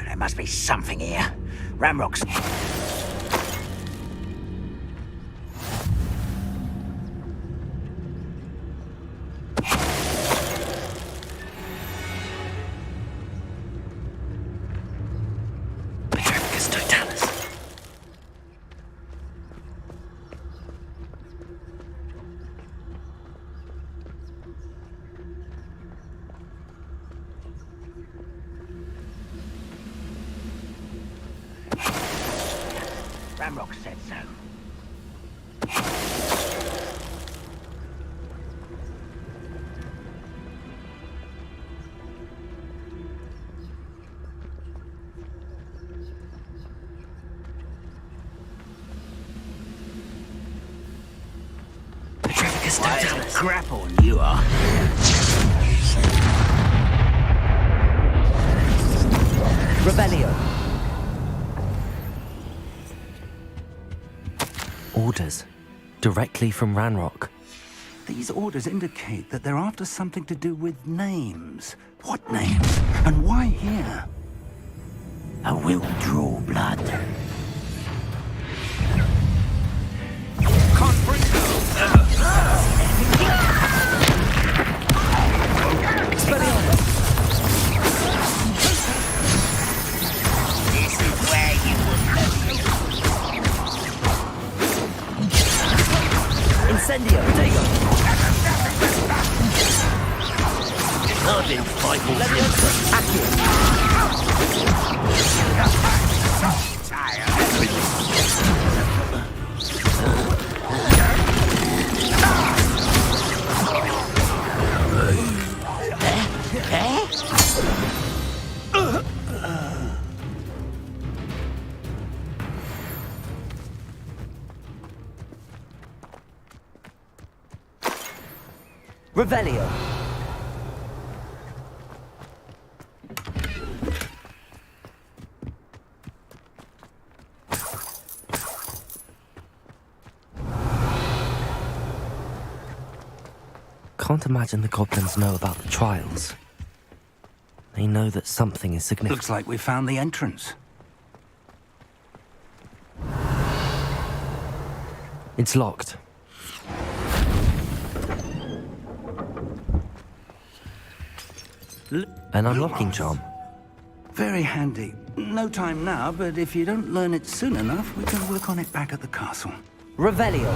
There must be something here. Ramrock's... Petrificus Totalis. Ramrock said so. Petrificus Totalis. Grapple, you are. Rebellion. Orders. Directly from Ranrock. These orders indicate that they're after something to do with names. What names? And why here? I will draw blood. This is where you Incendio. Digo. I've been fighting. Revelio. can't imagine the goblins know about the trials. They know that something is significant. Looks like we found the entrance. It's locked. An unlocking charm. Very handy. No time now, but if you don't learn it soon enough, we can work on it back at the castle. Revelio.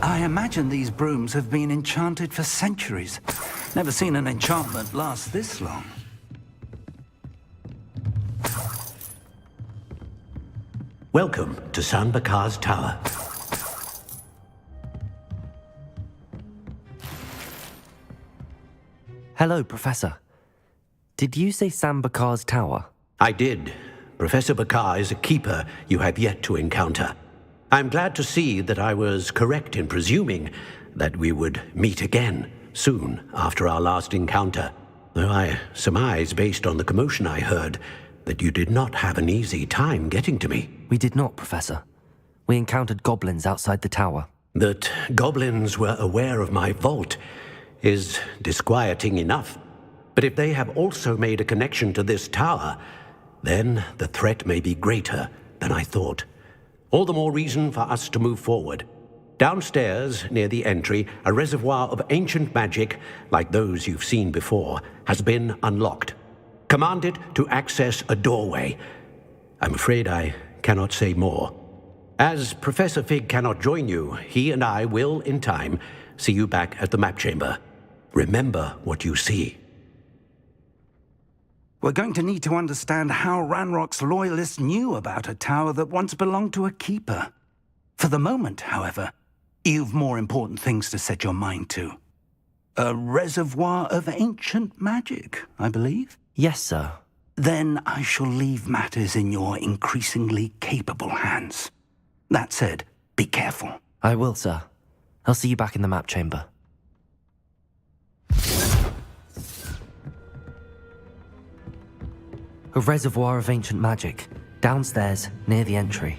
I imagine these brooms have been enchanted for centuries. Never seen an enchantment last this long. Welcome to San Bakar's Tower. Hello, Professor. Did you say Sam Bakar's tower? I did. Professor Bakar is a keeper you have yet to encounter. I'm glad to see that I was correct in presuming that we would meet again soon after our last encounter, though I surmise, based on the commotion I heard, that you did not have an easy time getting to me. We did not, Professor. We encountered goblins outside the tower. That goblins were aware of my vault is disquieting enough. But if they have also made a connection to this tower, then the threat may be greater than I thought. All the more reason for us to move forward. Downstairs, near the entry, a reservoir of ancient magic, like those you've seen before, has been unlocked. Command it to access a doorway. I'm afraid I cannot say more. As Professor Fig cannot join you, he and I will, in time, see you back at the map chamber. Remember what you see. We're going to need to understand how Ranrock's loyalists knew about a tower that once belonged to a keeper. For the moment, however, you've more important things to set your mind to. A reservoir of ancient magic, I believe? Yes, sir. Then I shall leave matters in your increasingly capable hands. That said, be careful. I will, sir. I'll see you back in the map chamber. A reservoir of ancient magic, downstairs, near the entry.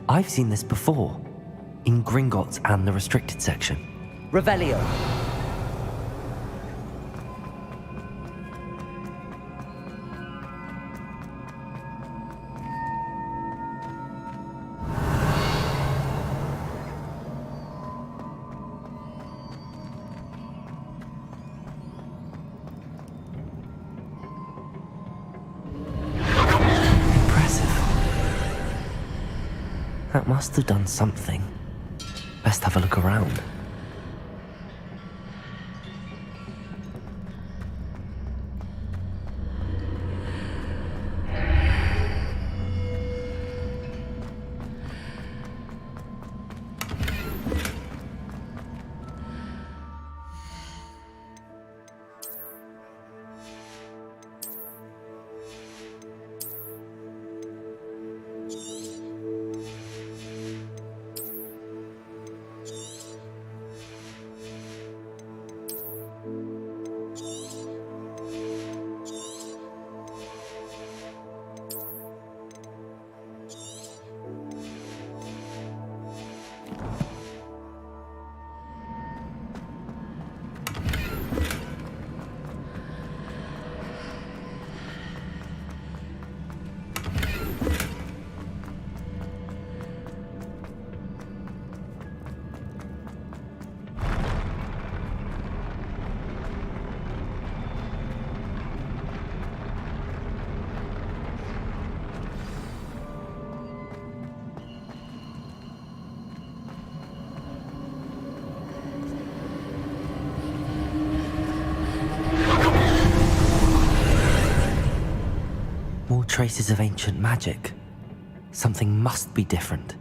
I've seen this before, in Gringotts and the restricted section. Revelio. That must have done something. Best have a look around. traces of ancient magic. Something must be different.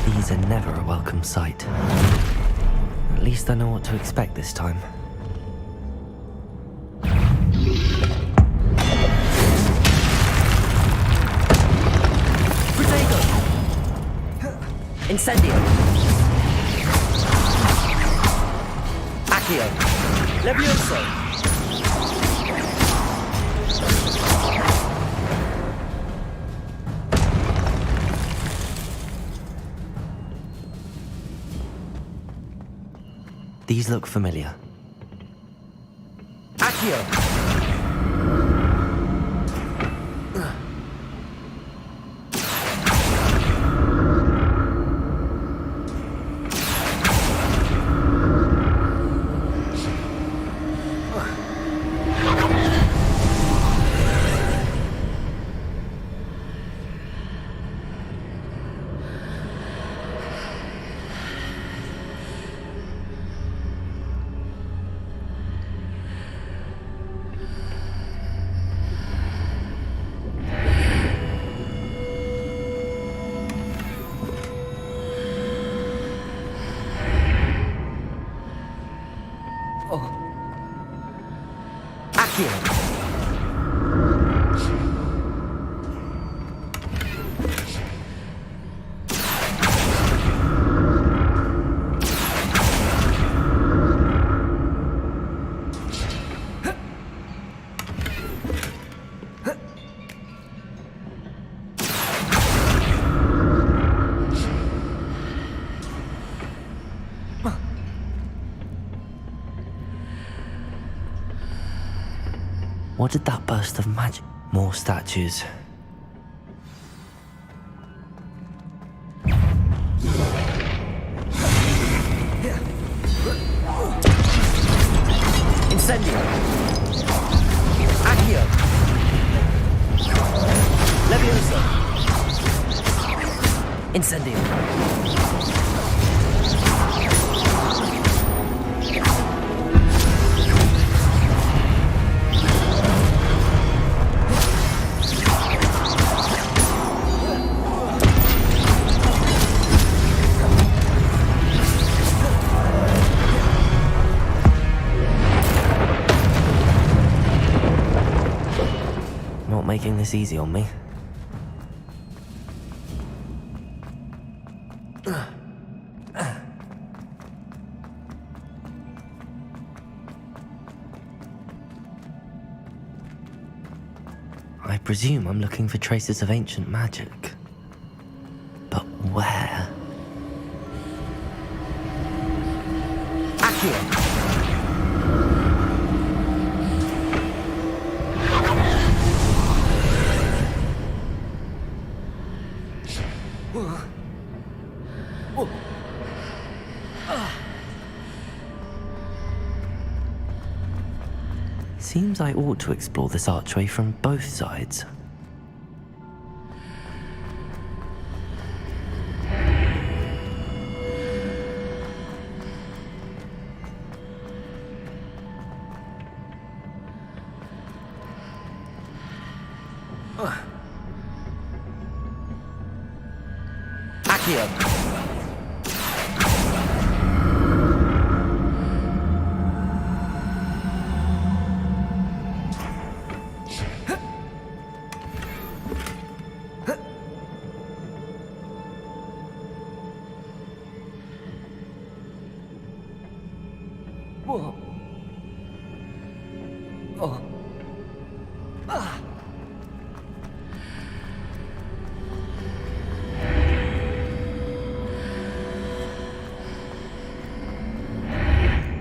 These are never a welcome sight. At least I know what to expect this time. Protego! Incendio! Accio! Levioso! These look familiar. Accio! Accio! What did that burst of magic? More statues. Incendio! Accio! Levioso! Incendio! Not making this easy on me. I presume I'm looking for traces of ancient magic. But where? Accio! Seems I ought to explore this archway from both sides. Accio!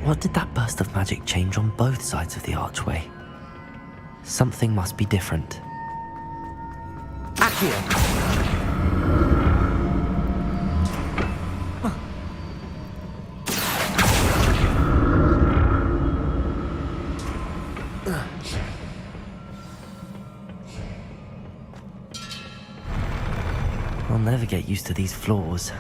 What did that burst of magic change on both sides of the archway? Something must be different. Accio! I'll never get used to these floors.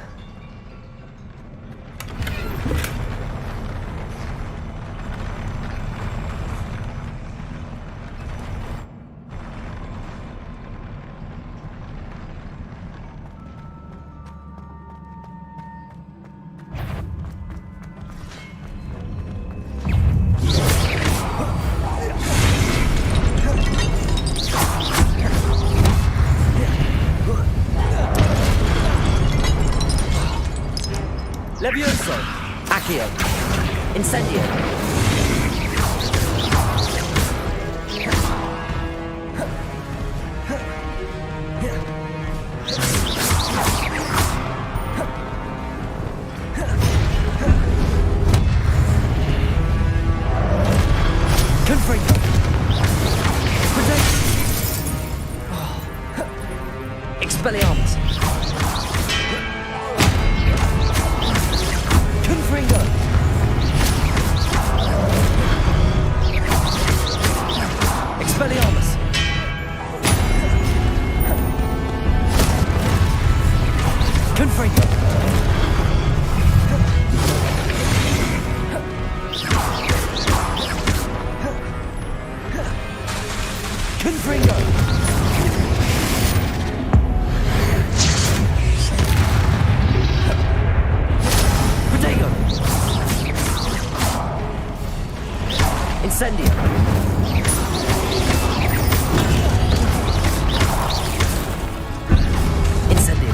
Levioso! Accio! Incendio! Confringo! Expelliarmus! Confringo! Expelliarmus! Confringo! Confringo! Protego! Incendio! Incendio!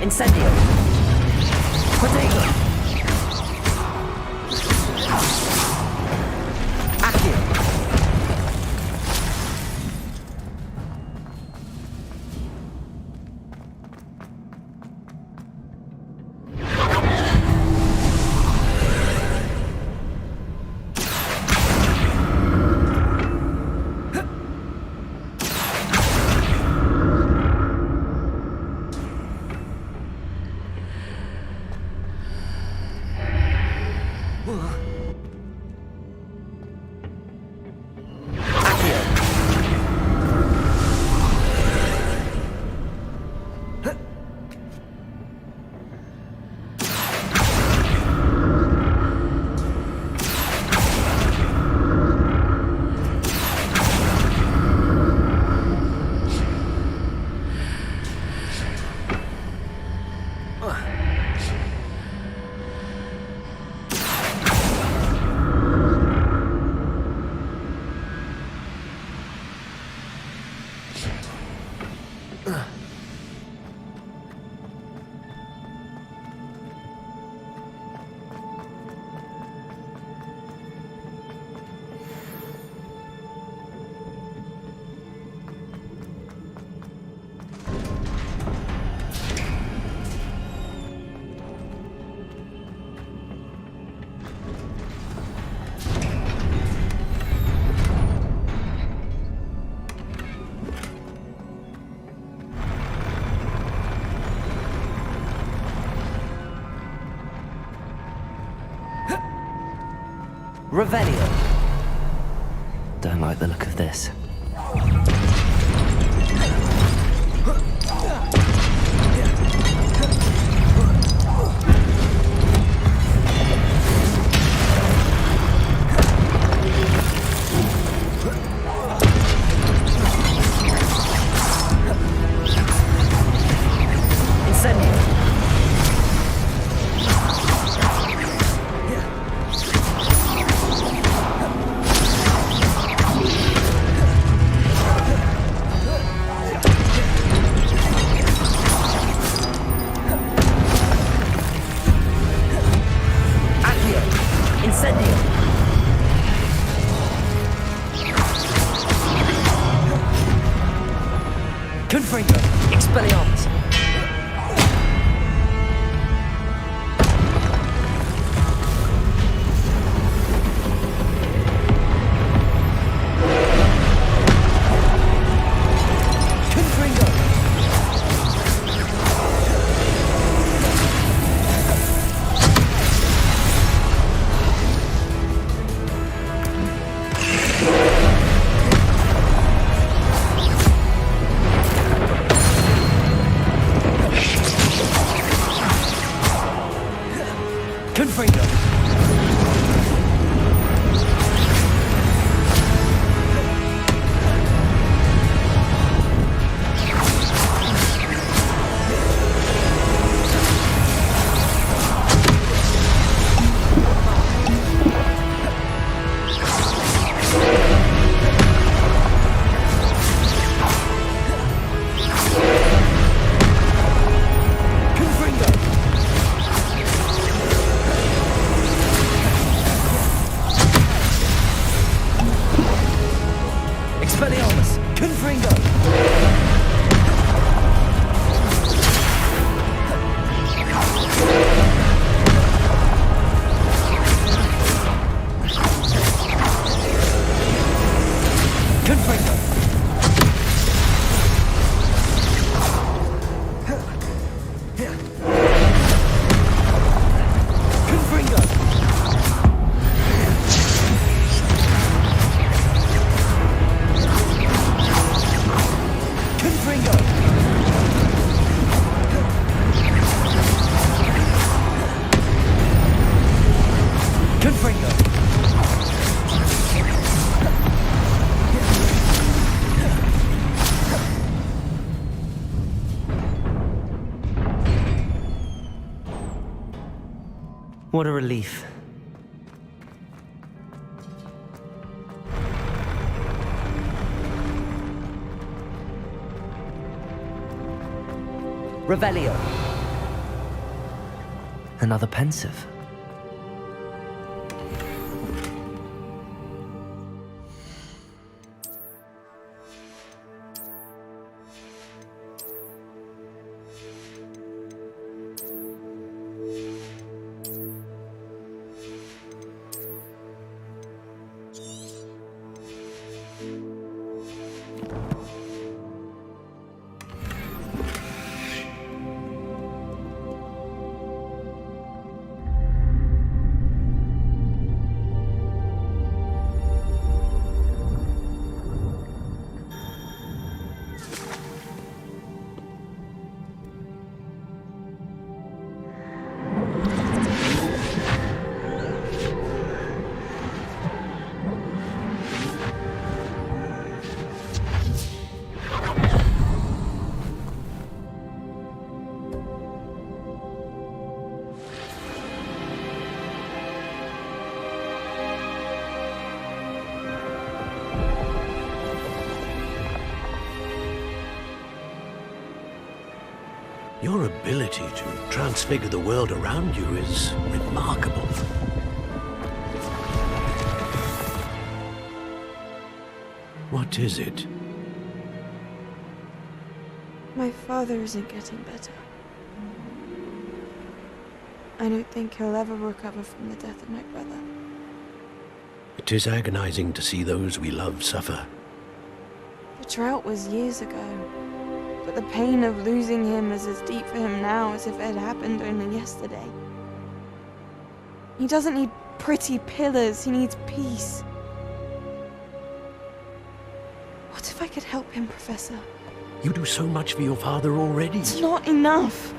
Incendio! Protego! Accio! Revelio. Don't like the look of this. Confringo! Expelliarmus! Confringo! Confringo! Confringo! Confringo! Confringo! What a relief. Revelio. Another pensive. Your ability to transfigure the world around you is remarkable. What is it? My father isn't getting better. I don't think he'll ever recover from the death of my brother. It is agonizing to see those we love suffer. The drought was years ago, but the pain of losing him is as deep for him now as if it had happened only yesterday. He doesn't need pretty pillars, he needs peace. What if I could help him, Professor? You do so much for your father already. It's not enough.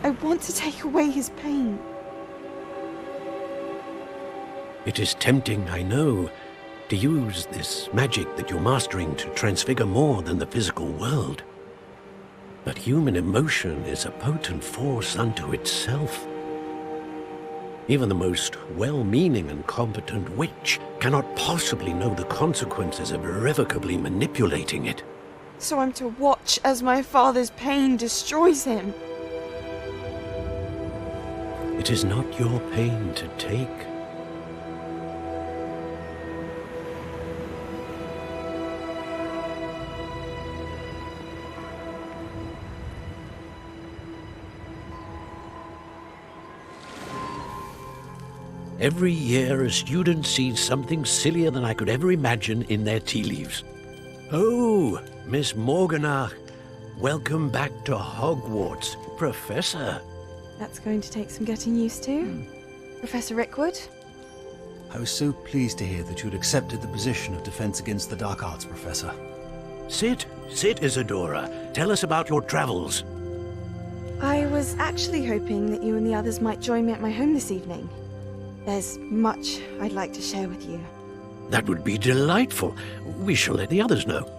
I want to take away his pain. It is tempting, I know, to use this magic that you're mastering to transfigure more than the physical world. But human emotion is a potent force unto itself. Even the most well-meaning and competent witch cannot possibly know the consequences of irrevocably manipulating it. So I'm to watch as my father's pain destroys him. It is not your pain to take. Every year, a student sees something sillier than I could ever imagine in their tea leaves. Oh, Miss Morganach, welcome back to Hogwarts, Professor. That's going to take some getting used to. Professor Rickwood? I was so pleased to hear that you'd accepted the position of Defense Against the Dark Arts, Professor. Sit, Isadora. Tell us about your travels. I was actually hoping that you and the others might join me at my home this evening. There's much I'd like to share with you. That would be delightful. We shall let the others know.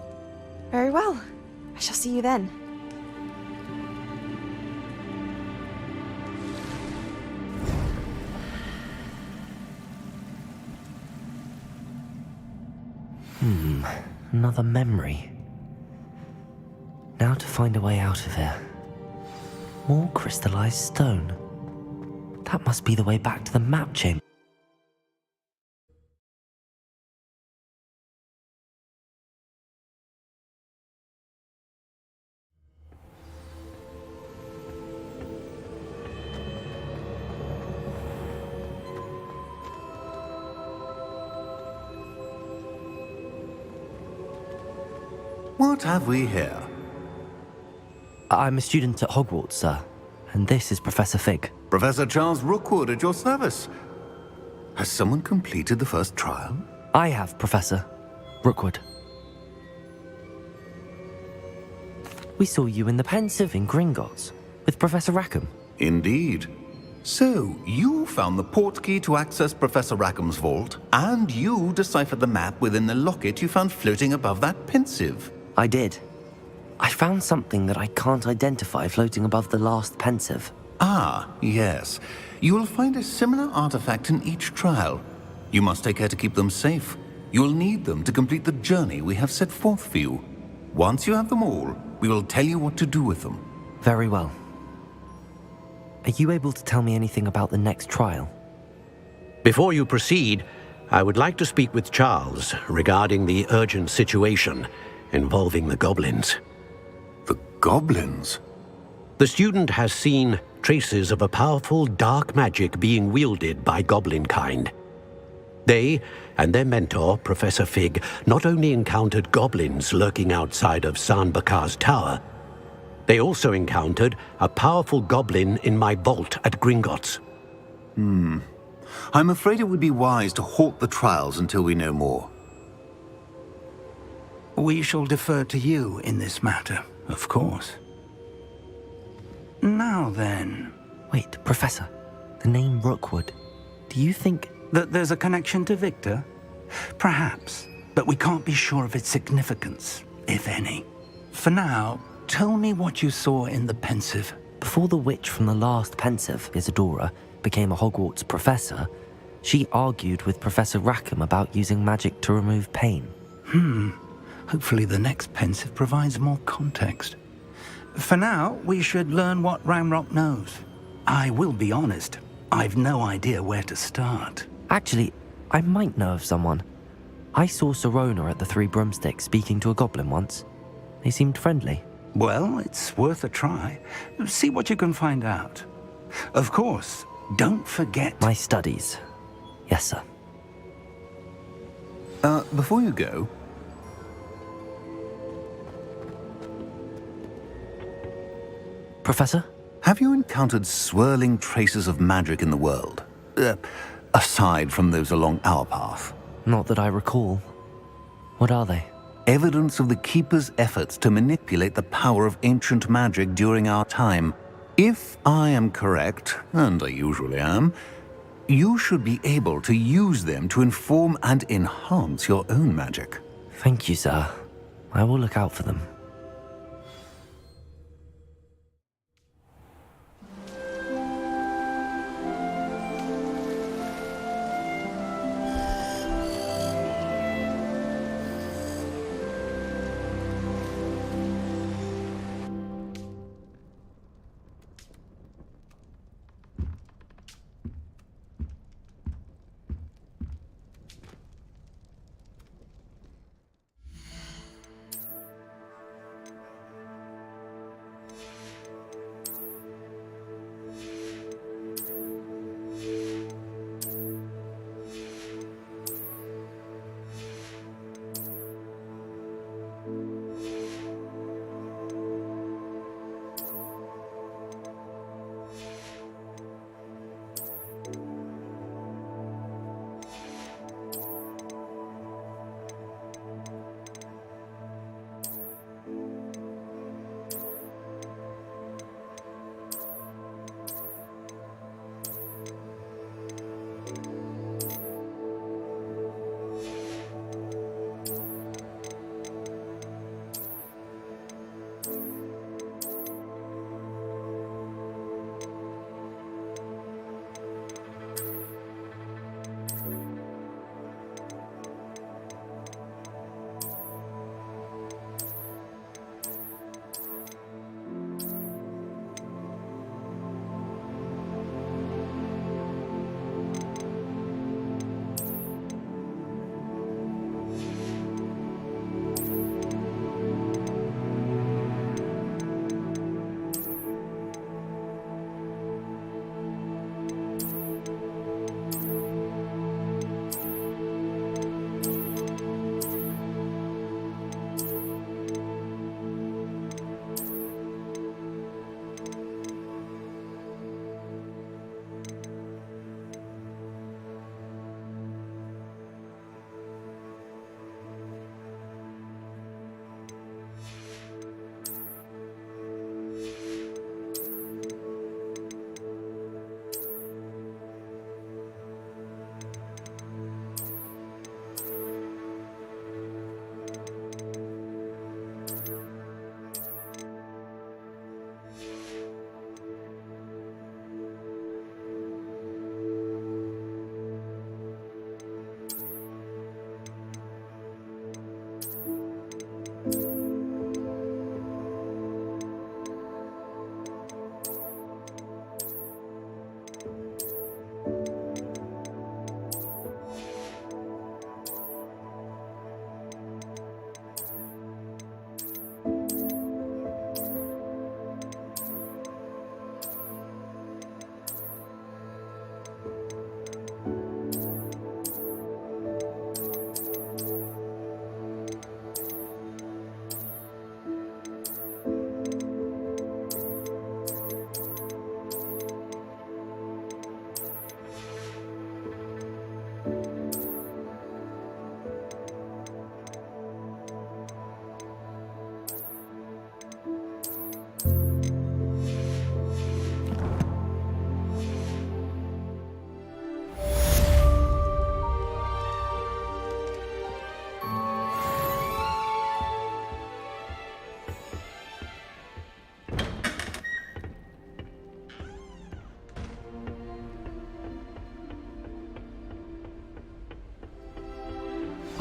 Very well. I shall see you then. Another memory. Now to find a way out of here. More crystallized stone. That must be the way back to the map chamber. What have we here? I'm a student at Hogwarts, sir. And this is Professor Fig. Professor Charles Rookwood at your service. Has someone completed the first trial? I have, Professor Rookwood. We saw you in the Pensive in Gringotts with Professor Rackham. Indeed. So, you found the portkey to access Professor Rackham's vault, and you deciphered the map within the locket you found floating above that Pensive. I did. I found something that I can't identify floating above the last Pensive. Ah, yes. You will find a similar artifact in each trial. You must take care to keep them safe. You will need them to complete the journey we have set forth for you. Once you have them all, we will tell you what to do with them. Very well. Are you able to tell me anything about the next trial? Before you proceed, I would like to speak with Charles regarding the urgent situation involving the goblins. The goblins? The student has seen traces of a powerful dark magic being wielded by goblin kind. They and their mentor, Professor Fig, not only encountered goblins lurking outside of San Bakar's tower, they also encountered a powerful goblin in my vault at Gringotts. I'm afraid it would be wise to halt the trials until we know more. We shall defer to you in this matter, of course. Now then... Wait, Professor. The name Rookwood. Do you think... that there's a connection to Victor? Perhaps, but we can't be sure of its significance, if any. For now, tell me what you saw in the Pensive. Before the witch from the last Pensive, Isadora, became a Hogwarts professor, she argued with Professor Rackham about using magic to remove pain. Hopefully the next Pensive provides more context. For now, we should learn what Ranrock knows. I will be honest, I've no idea where to start. Actually, I might know of someone. I saw Sirona at the Three Broomsticks speaking to a goblin once. They seemed friendly. Well, it's worth a try. See what you can find out. Of course, don't forget... My studies. Yes, sir. Before you go... Professor? Have you encountered swirling traces of magic in the world? Aside from those along our path? Not that I recall. What are they? Evidence of the Keeper's efforts to manipulate the power of ancient magic during our time. If I am correct, and I usually am, you should be able to use them to inform and enhance your own magic. Thank you, sir. I will look out for them.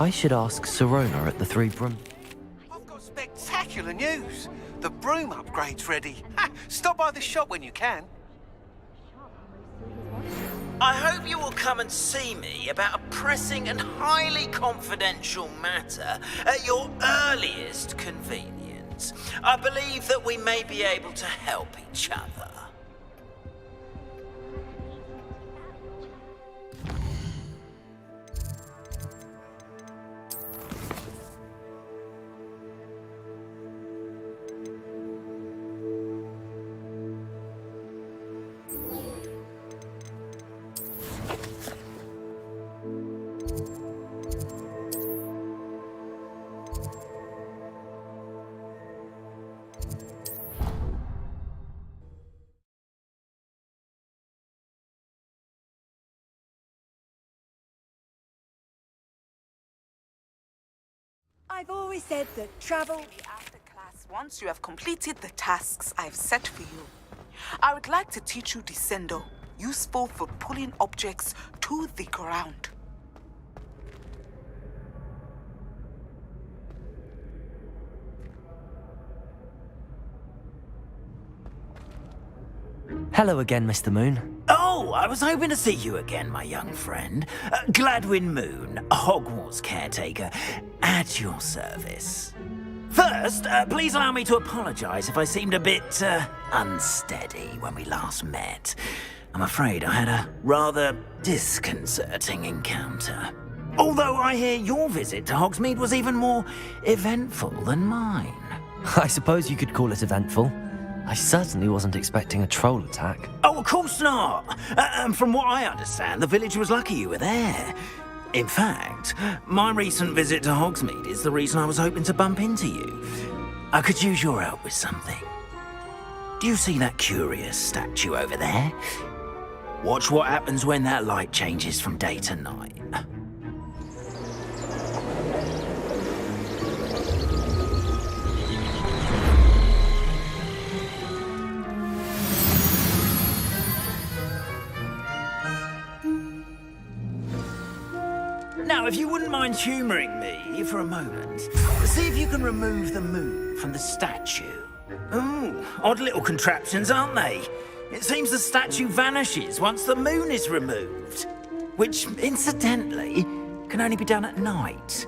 I should ask Sirona at the Three Broom. I've got spectacular news. The broom upgrade's ready. Ha! Stop by the shop when you can. I hope you will come and see me about a pressing and highly confidential matter at your earliest convenience. I believe that we may be able to help each other. I've always said that travel will be after class once you have completed the tasks I've set for you. I would like to teach you Descendo, useful for pulling objects to the ground. Hello again, Mr. Moon. Oh, I was hoping to see you again, my young friend. Gladwin Moon, Hogwarts caretaker, at your service. First, please allow me to apologize if I seemed a bit unsteady when we last met. I'm afraid I had a rather disconcerting encounter. Although I hear your visit to Hogsmeade was even more eventful than mine. I suppose you could call it eventful. I certainly wasn't expecting a troll attack. Oh, of course not. From what I understand, the village was lucky you were there. In fact, my recent visit to Hogsmeade is the reason I was hoping to bump into you. I could use your help with something. Do you see that curious statue over there? Watch what happens when that light changes from day to night. Now, if you wouldn't mind humouring me for a moment, see if you can remove the moon from the statue. Ooh, odd little contraptions, aren't they? It seems the statue vanishes once the moon is removed. Which, incidentally, can only be done at night.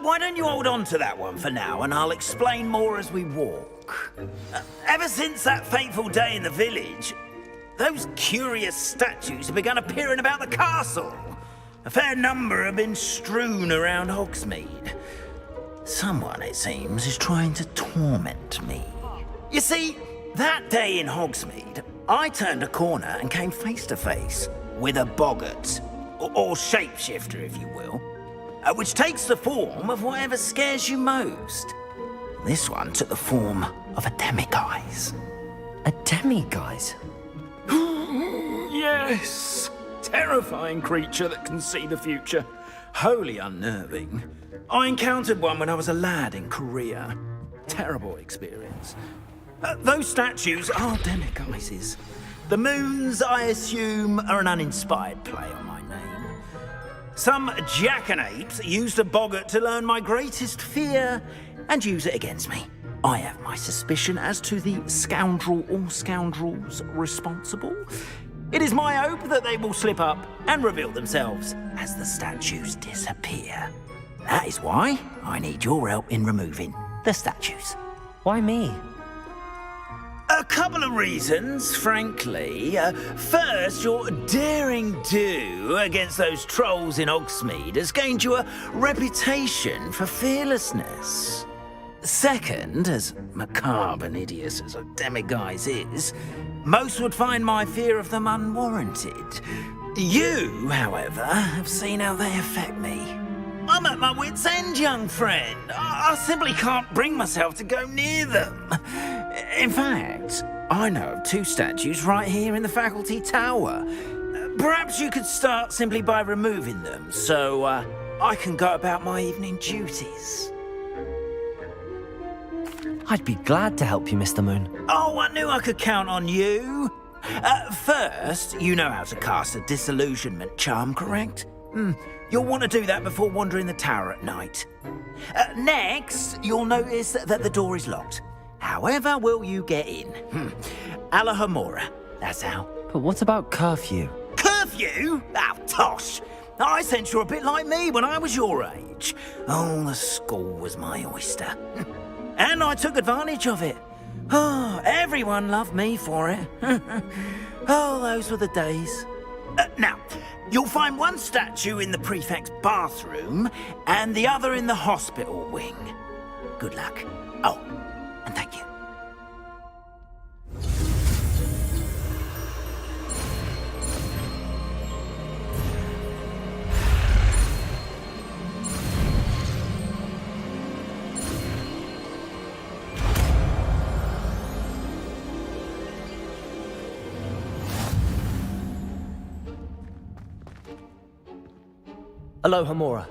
Why don't you hold on to that one for now, and I'll explain more as we walk. Ever since that fateful day in the village, those curious statues have begun appearing about the castle. A fair number have been strewn around Hogsmeade. Someone, it seems, is trying to torment me. You see, that day in Hogsmeade, I turned a corner and came face to face with a boggart, or shapeshifter, if you will, which takes the form of whatever scares you most. This one took the form of a demiguise. A demiguise? Yes! Terrifying creature that can see the future. Wholly unnerving. I encountered one when I was a lad in Korea. Terrible experience. Those statues are demiguises. The moons, I assume, are an uninspired play on my name. Some jackanapes used a boggart to learn my greatest fear and use it against me. I have my suspicion as to the scoundrel or scoundrels responsible. It is my hope that they will slip up and reveal themselves as the statues disappear. That is why I need your help in removing the statues. Why me? A couple of reasons, frankly. First, your daring do against those trolls in Hogsmeade has gained you a reputation for fearlessness. Second, as macabre and hideous as a demiguise is, most would find my fear of them unwarranted. You, however, have seen how they affect me. I'm at my wit's end, young friend. I simply can't bring myself to go near them. In fact, I know of two statues right here in the faculty tower. Perhaps you could start simply by removing them, so I can go about my evening duties. I'd be glad to help you, Mr. Moon. Oh, I knew I could count on you. First, you know how to cast a disillusionment charm, correct? You'll want to do that before wandering the tower at night. Next, you'll notice that the door is locked. However will you get in? Alahomora, that's how. But what about curfew? Curfew? Oh, tosh! I sense you're a bit like me when I was your age. Oh, the school was my oyster. And I took advantage of it. Oh, everyone loved me for it. Oh, those were the days. Now, you'll find one statue in the prefect's bathroom and the other in the hospital wing. Good luck. Oh, and thank you. Alohomora.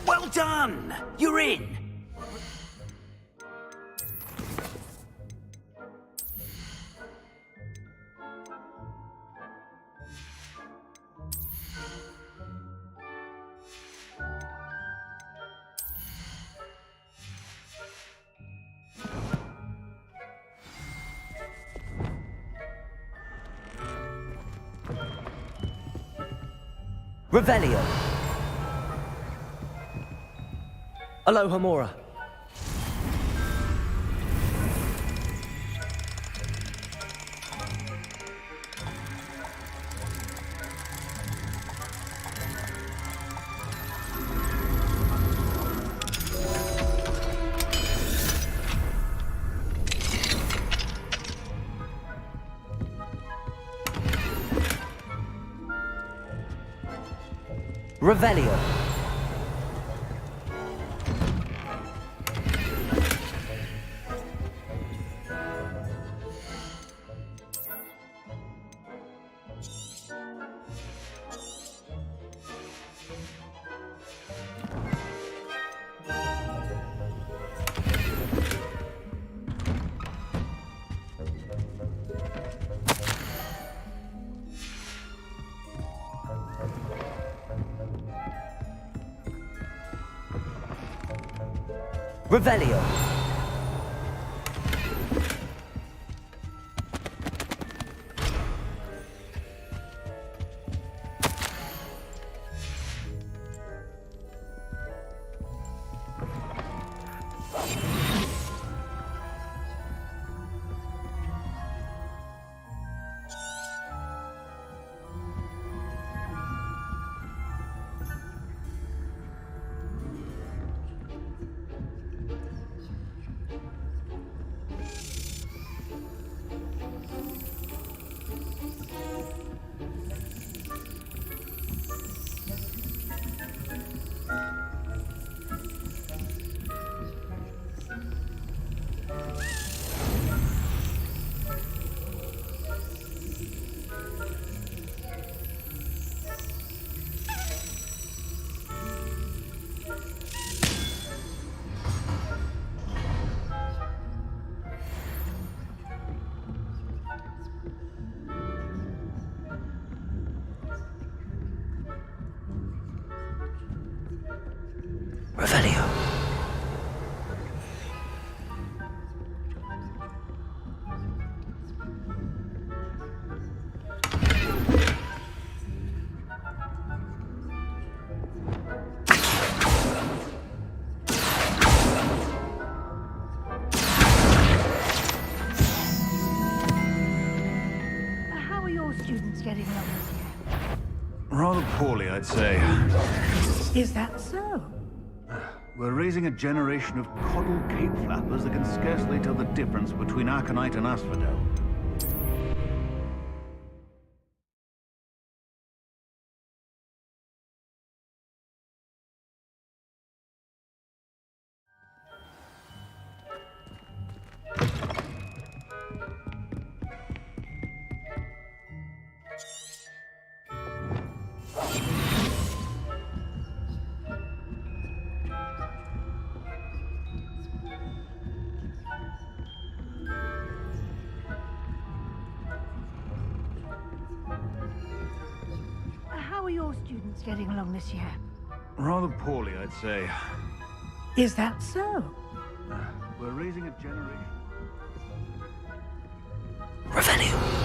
Well done! You're in! Revelio. Alohomora. Revelio. Revelio. Revelio. students getting along this year? Rather poorly, I'd say. Is that so? We're raising a generation of coddle cape flappers that can scarcely tell the difference between aconite and asphodel. How are your students getting along this year? Rather poorly, I'd say. Is that so? We're raising a generation... Revelio.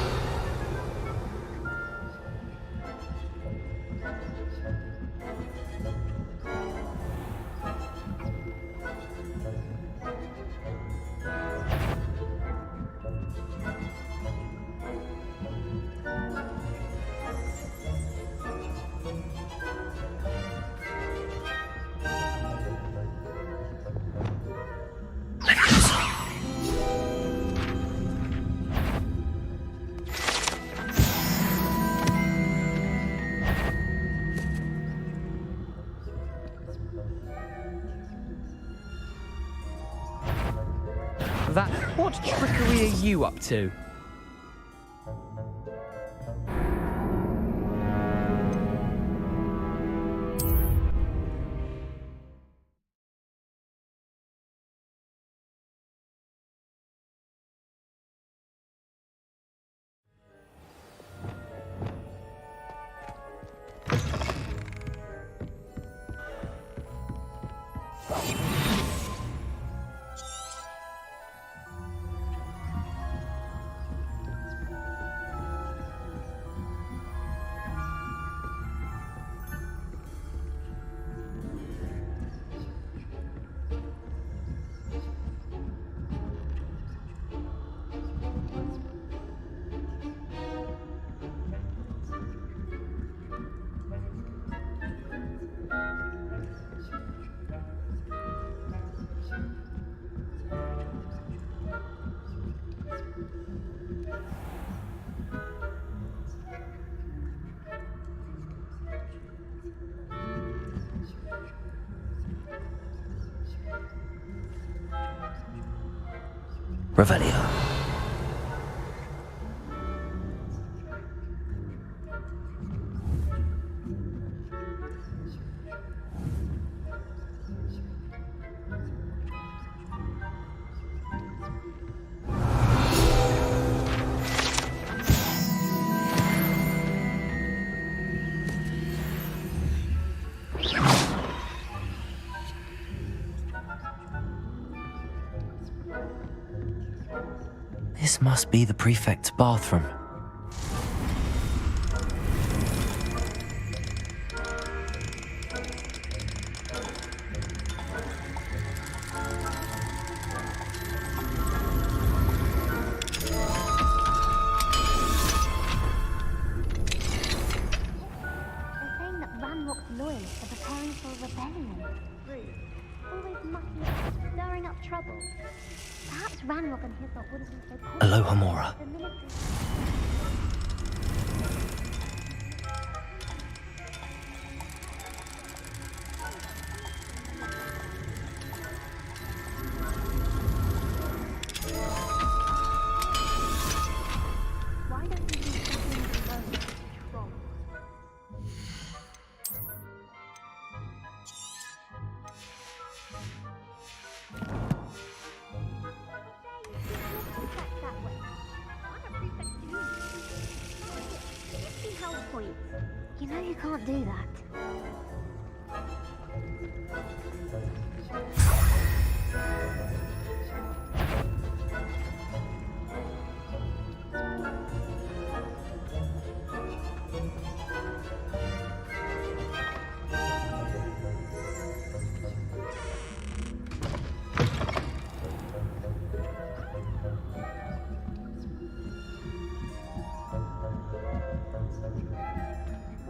What trickery are you up to? Revelio. This must be the prefect's bathroom. Aloha Mora. You know you can't do that.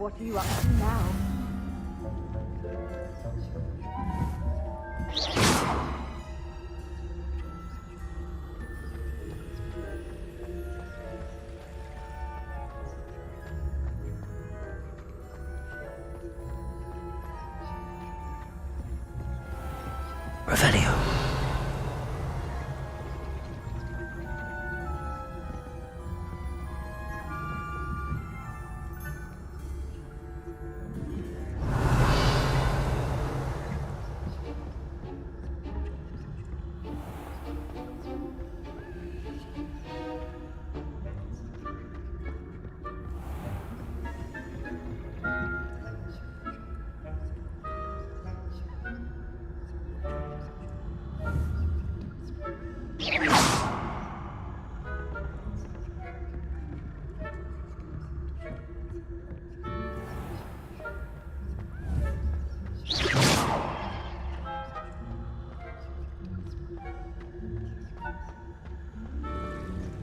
What are you up to now? Revelio.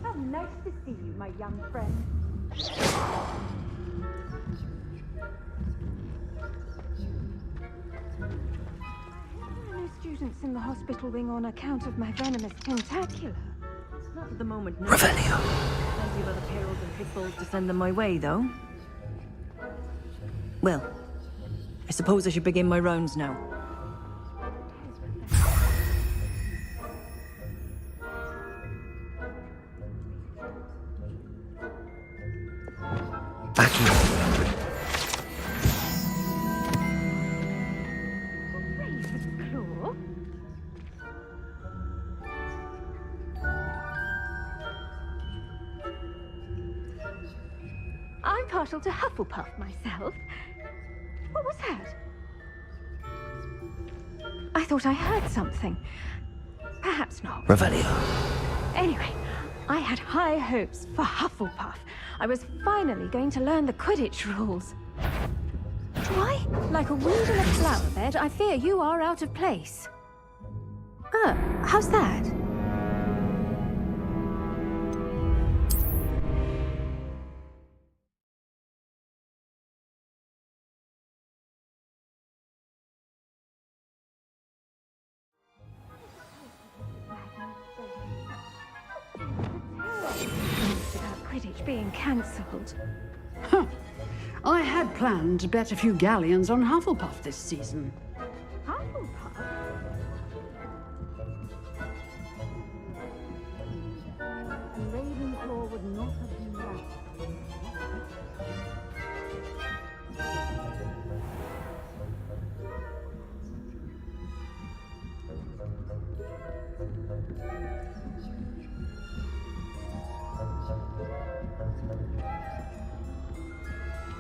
How nice to see you, my young friend. There are no students in the hospital wing on account of my venomous tentacular. Not at the moment, no. Revelio. Plenty of other payrolls and pitfalls to send them my way, though. Well, I suppose I should begin my rounds now. I'm partial to Hufflepuff myself. What was that? I thought I heard something. Perhaps not. Revelio. Anyway, I had high hopes for Hufflepuff. I was finally going to learn the Quidditch rules. Why? Like a weed in a flower bed, I fear you are out of place. How's that? Quidditch being cancelled. Huh. I had planned to bet a few galleons on Hufflepuff this season. Hufflepuff? And Ravenclaw would not have been right.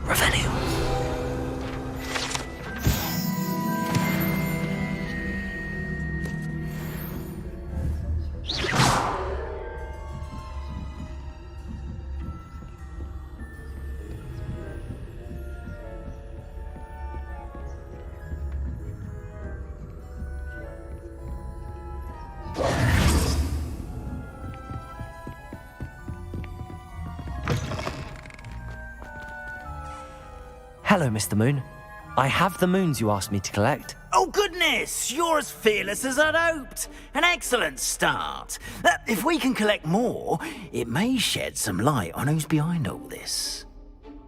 Revelio. Hello, Mr. Moon. I have the moons you asked me to collect. Oh, goodness! You're as fearless as I'd hoped. An excellent start. If we can collect more, it may shed some light on who's behind all this.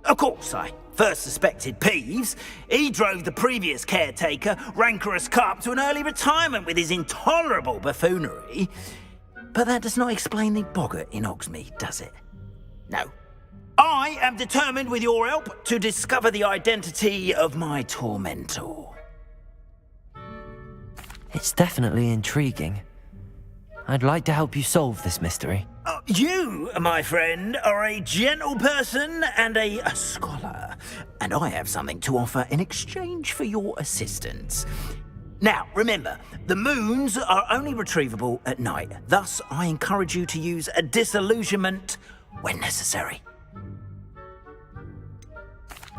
Of course, I first suspected Peeves. He drove the previous caretaker, Rancorous Carp, to an early retirement with his intolerable buffoonery. But that does not explain the boggart in Hogsmeade, does it? No. I am determined, with your help, to discover the identity of my tormentor. It's definitely intriguing. I'd like to help you solve this mystery. You, my friend, are a gentle person and a scholar, and I have something to offer in exchange for your assistance. Now, remember, the moons are only retrievable at night. Thus, I encourage you to use a disillusionment when necessary.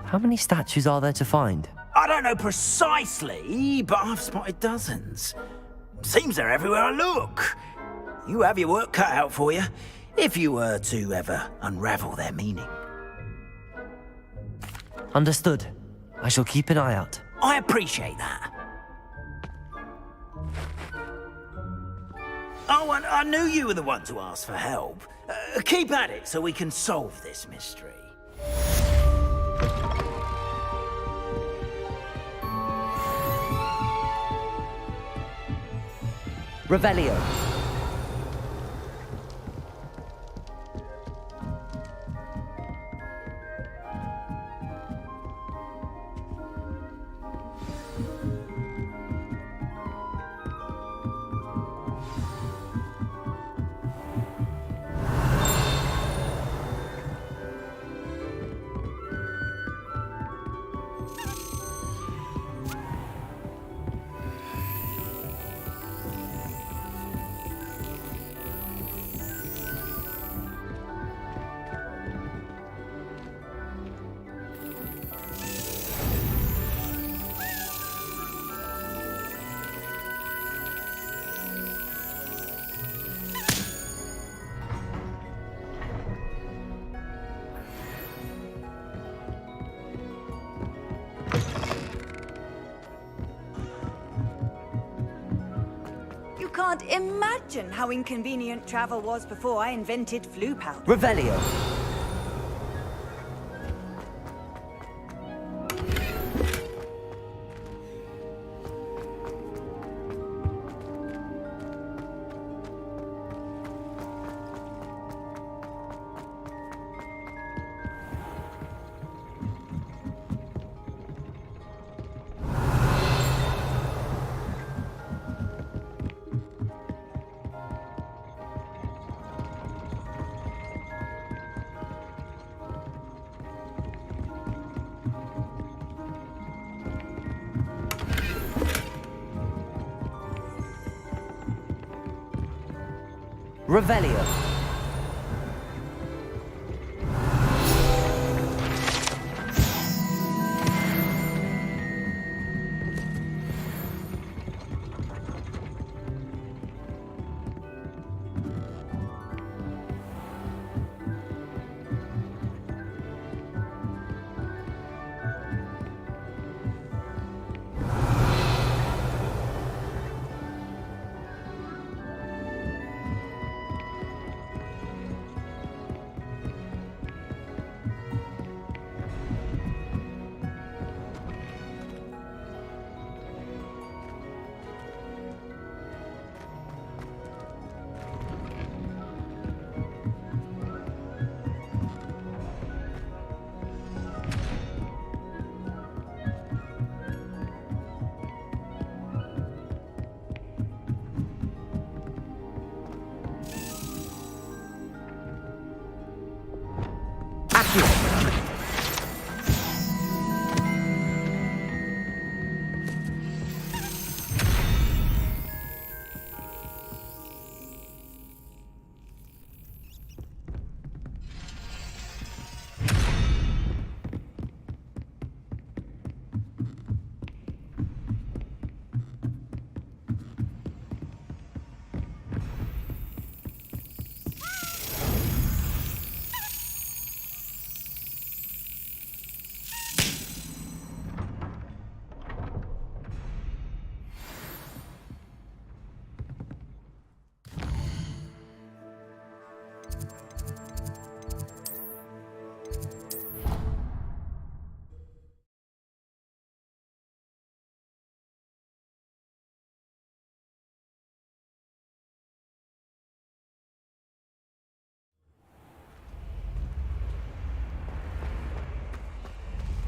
How many statues are there to find? I don't know precisely, but I've spotted dozens. Seems they're everywhere I look. You have your work cut out for you, if you were to ever unravel their meaning. Understood. I shall keep an eye out. I appreciate that. Oh, I knew you were the one to ask for help. Keep at it so we can solve this mystery. Revelio. You can't imagine how inconvenient travel was before I invented flu powder. Revelio. Revelio.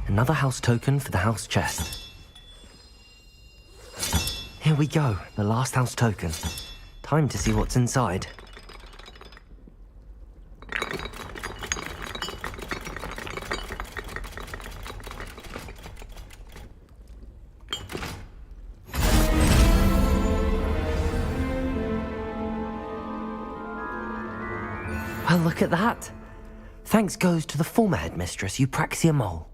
Another house token for the house chest. Here we go, the last house token. Time to see what's inside. Well, look at that. Thanks goes to the former headmistress, Eupraxia Mole.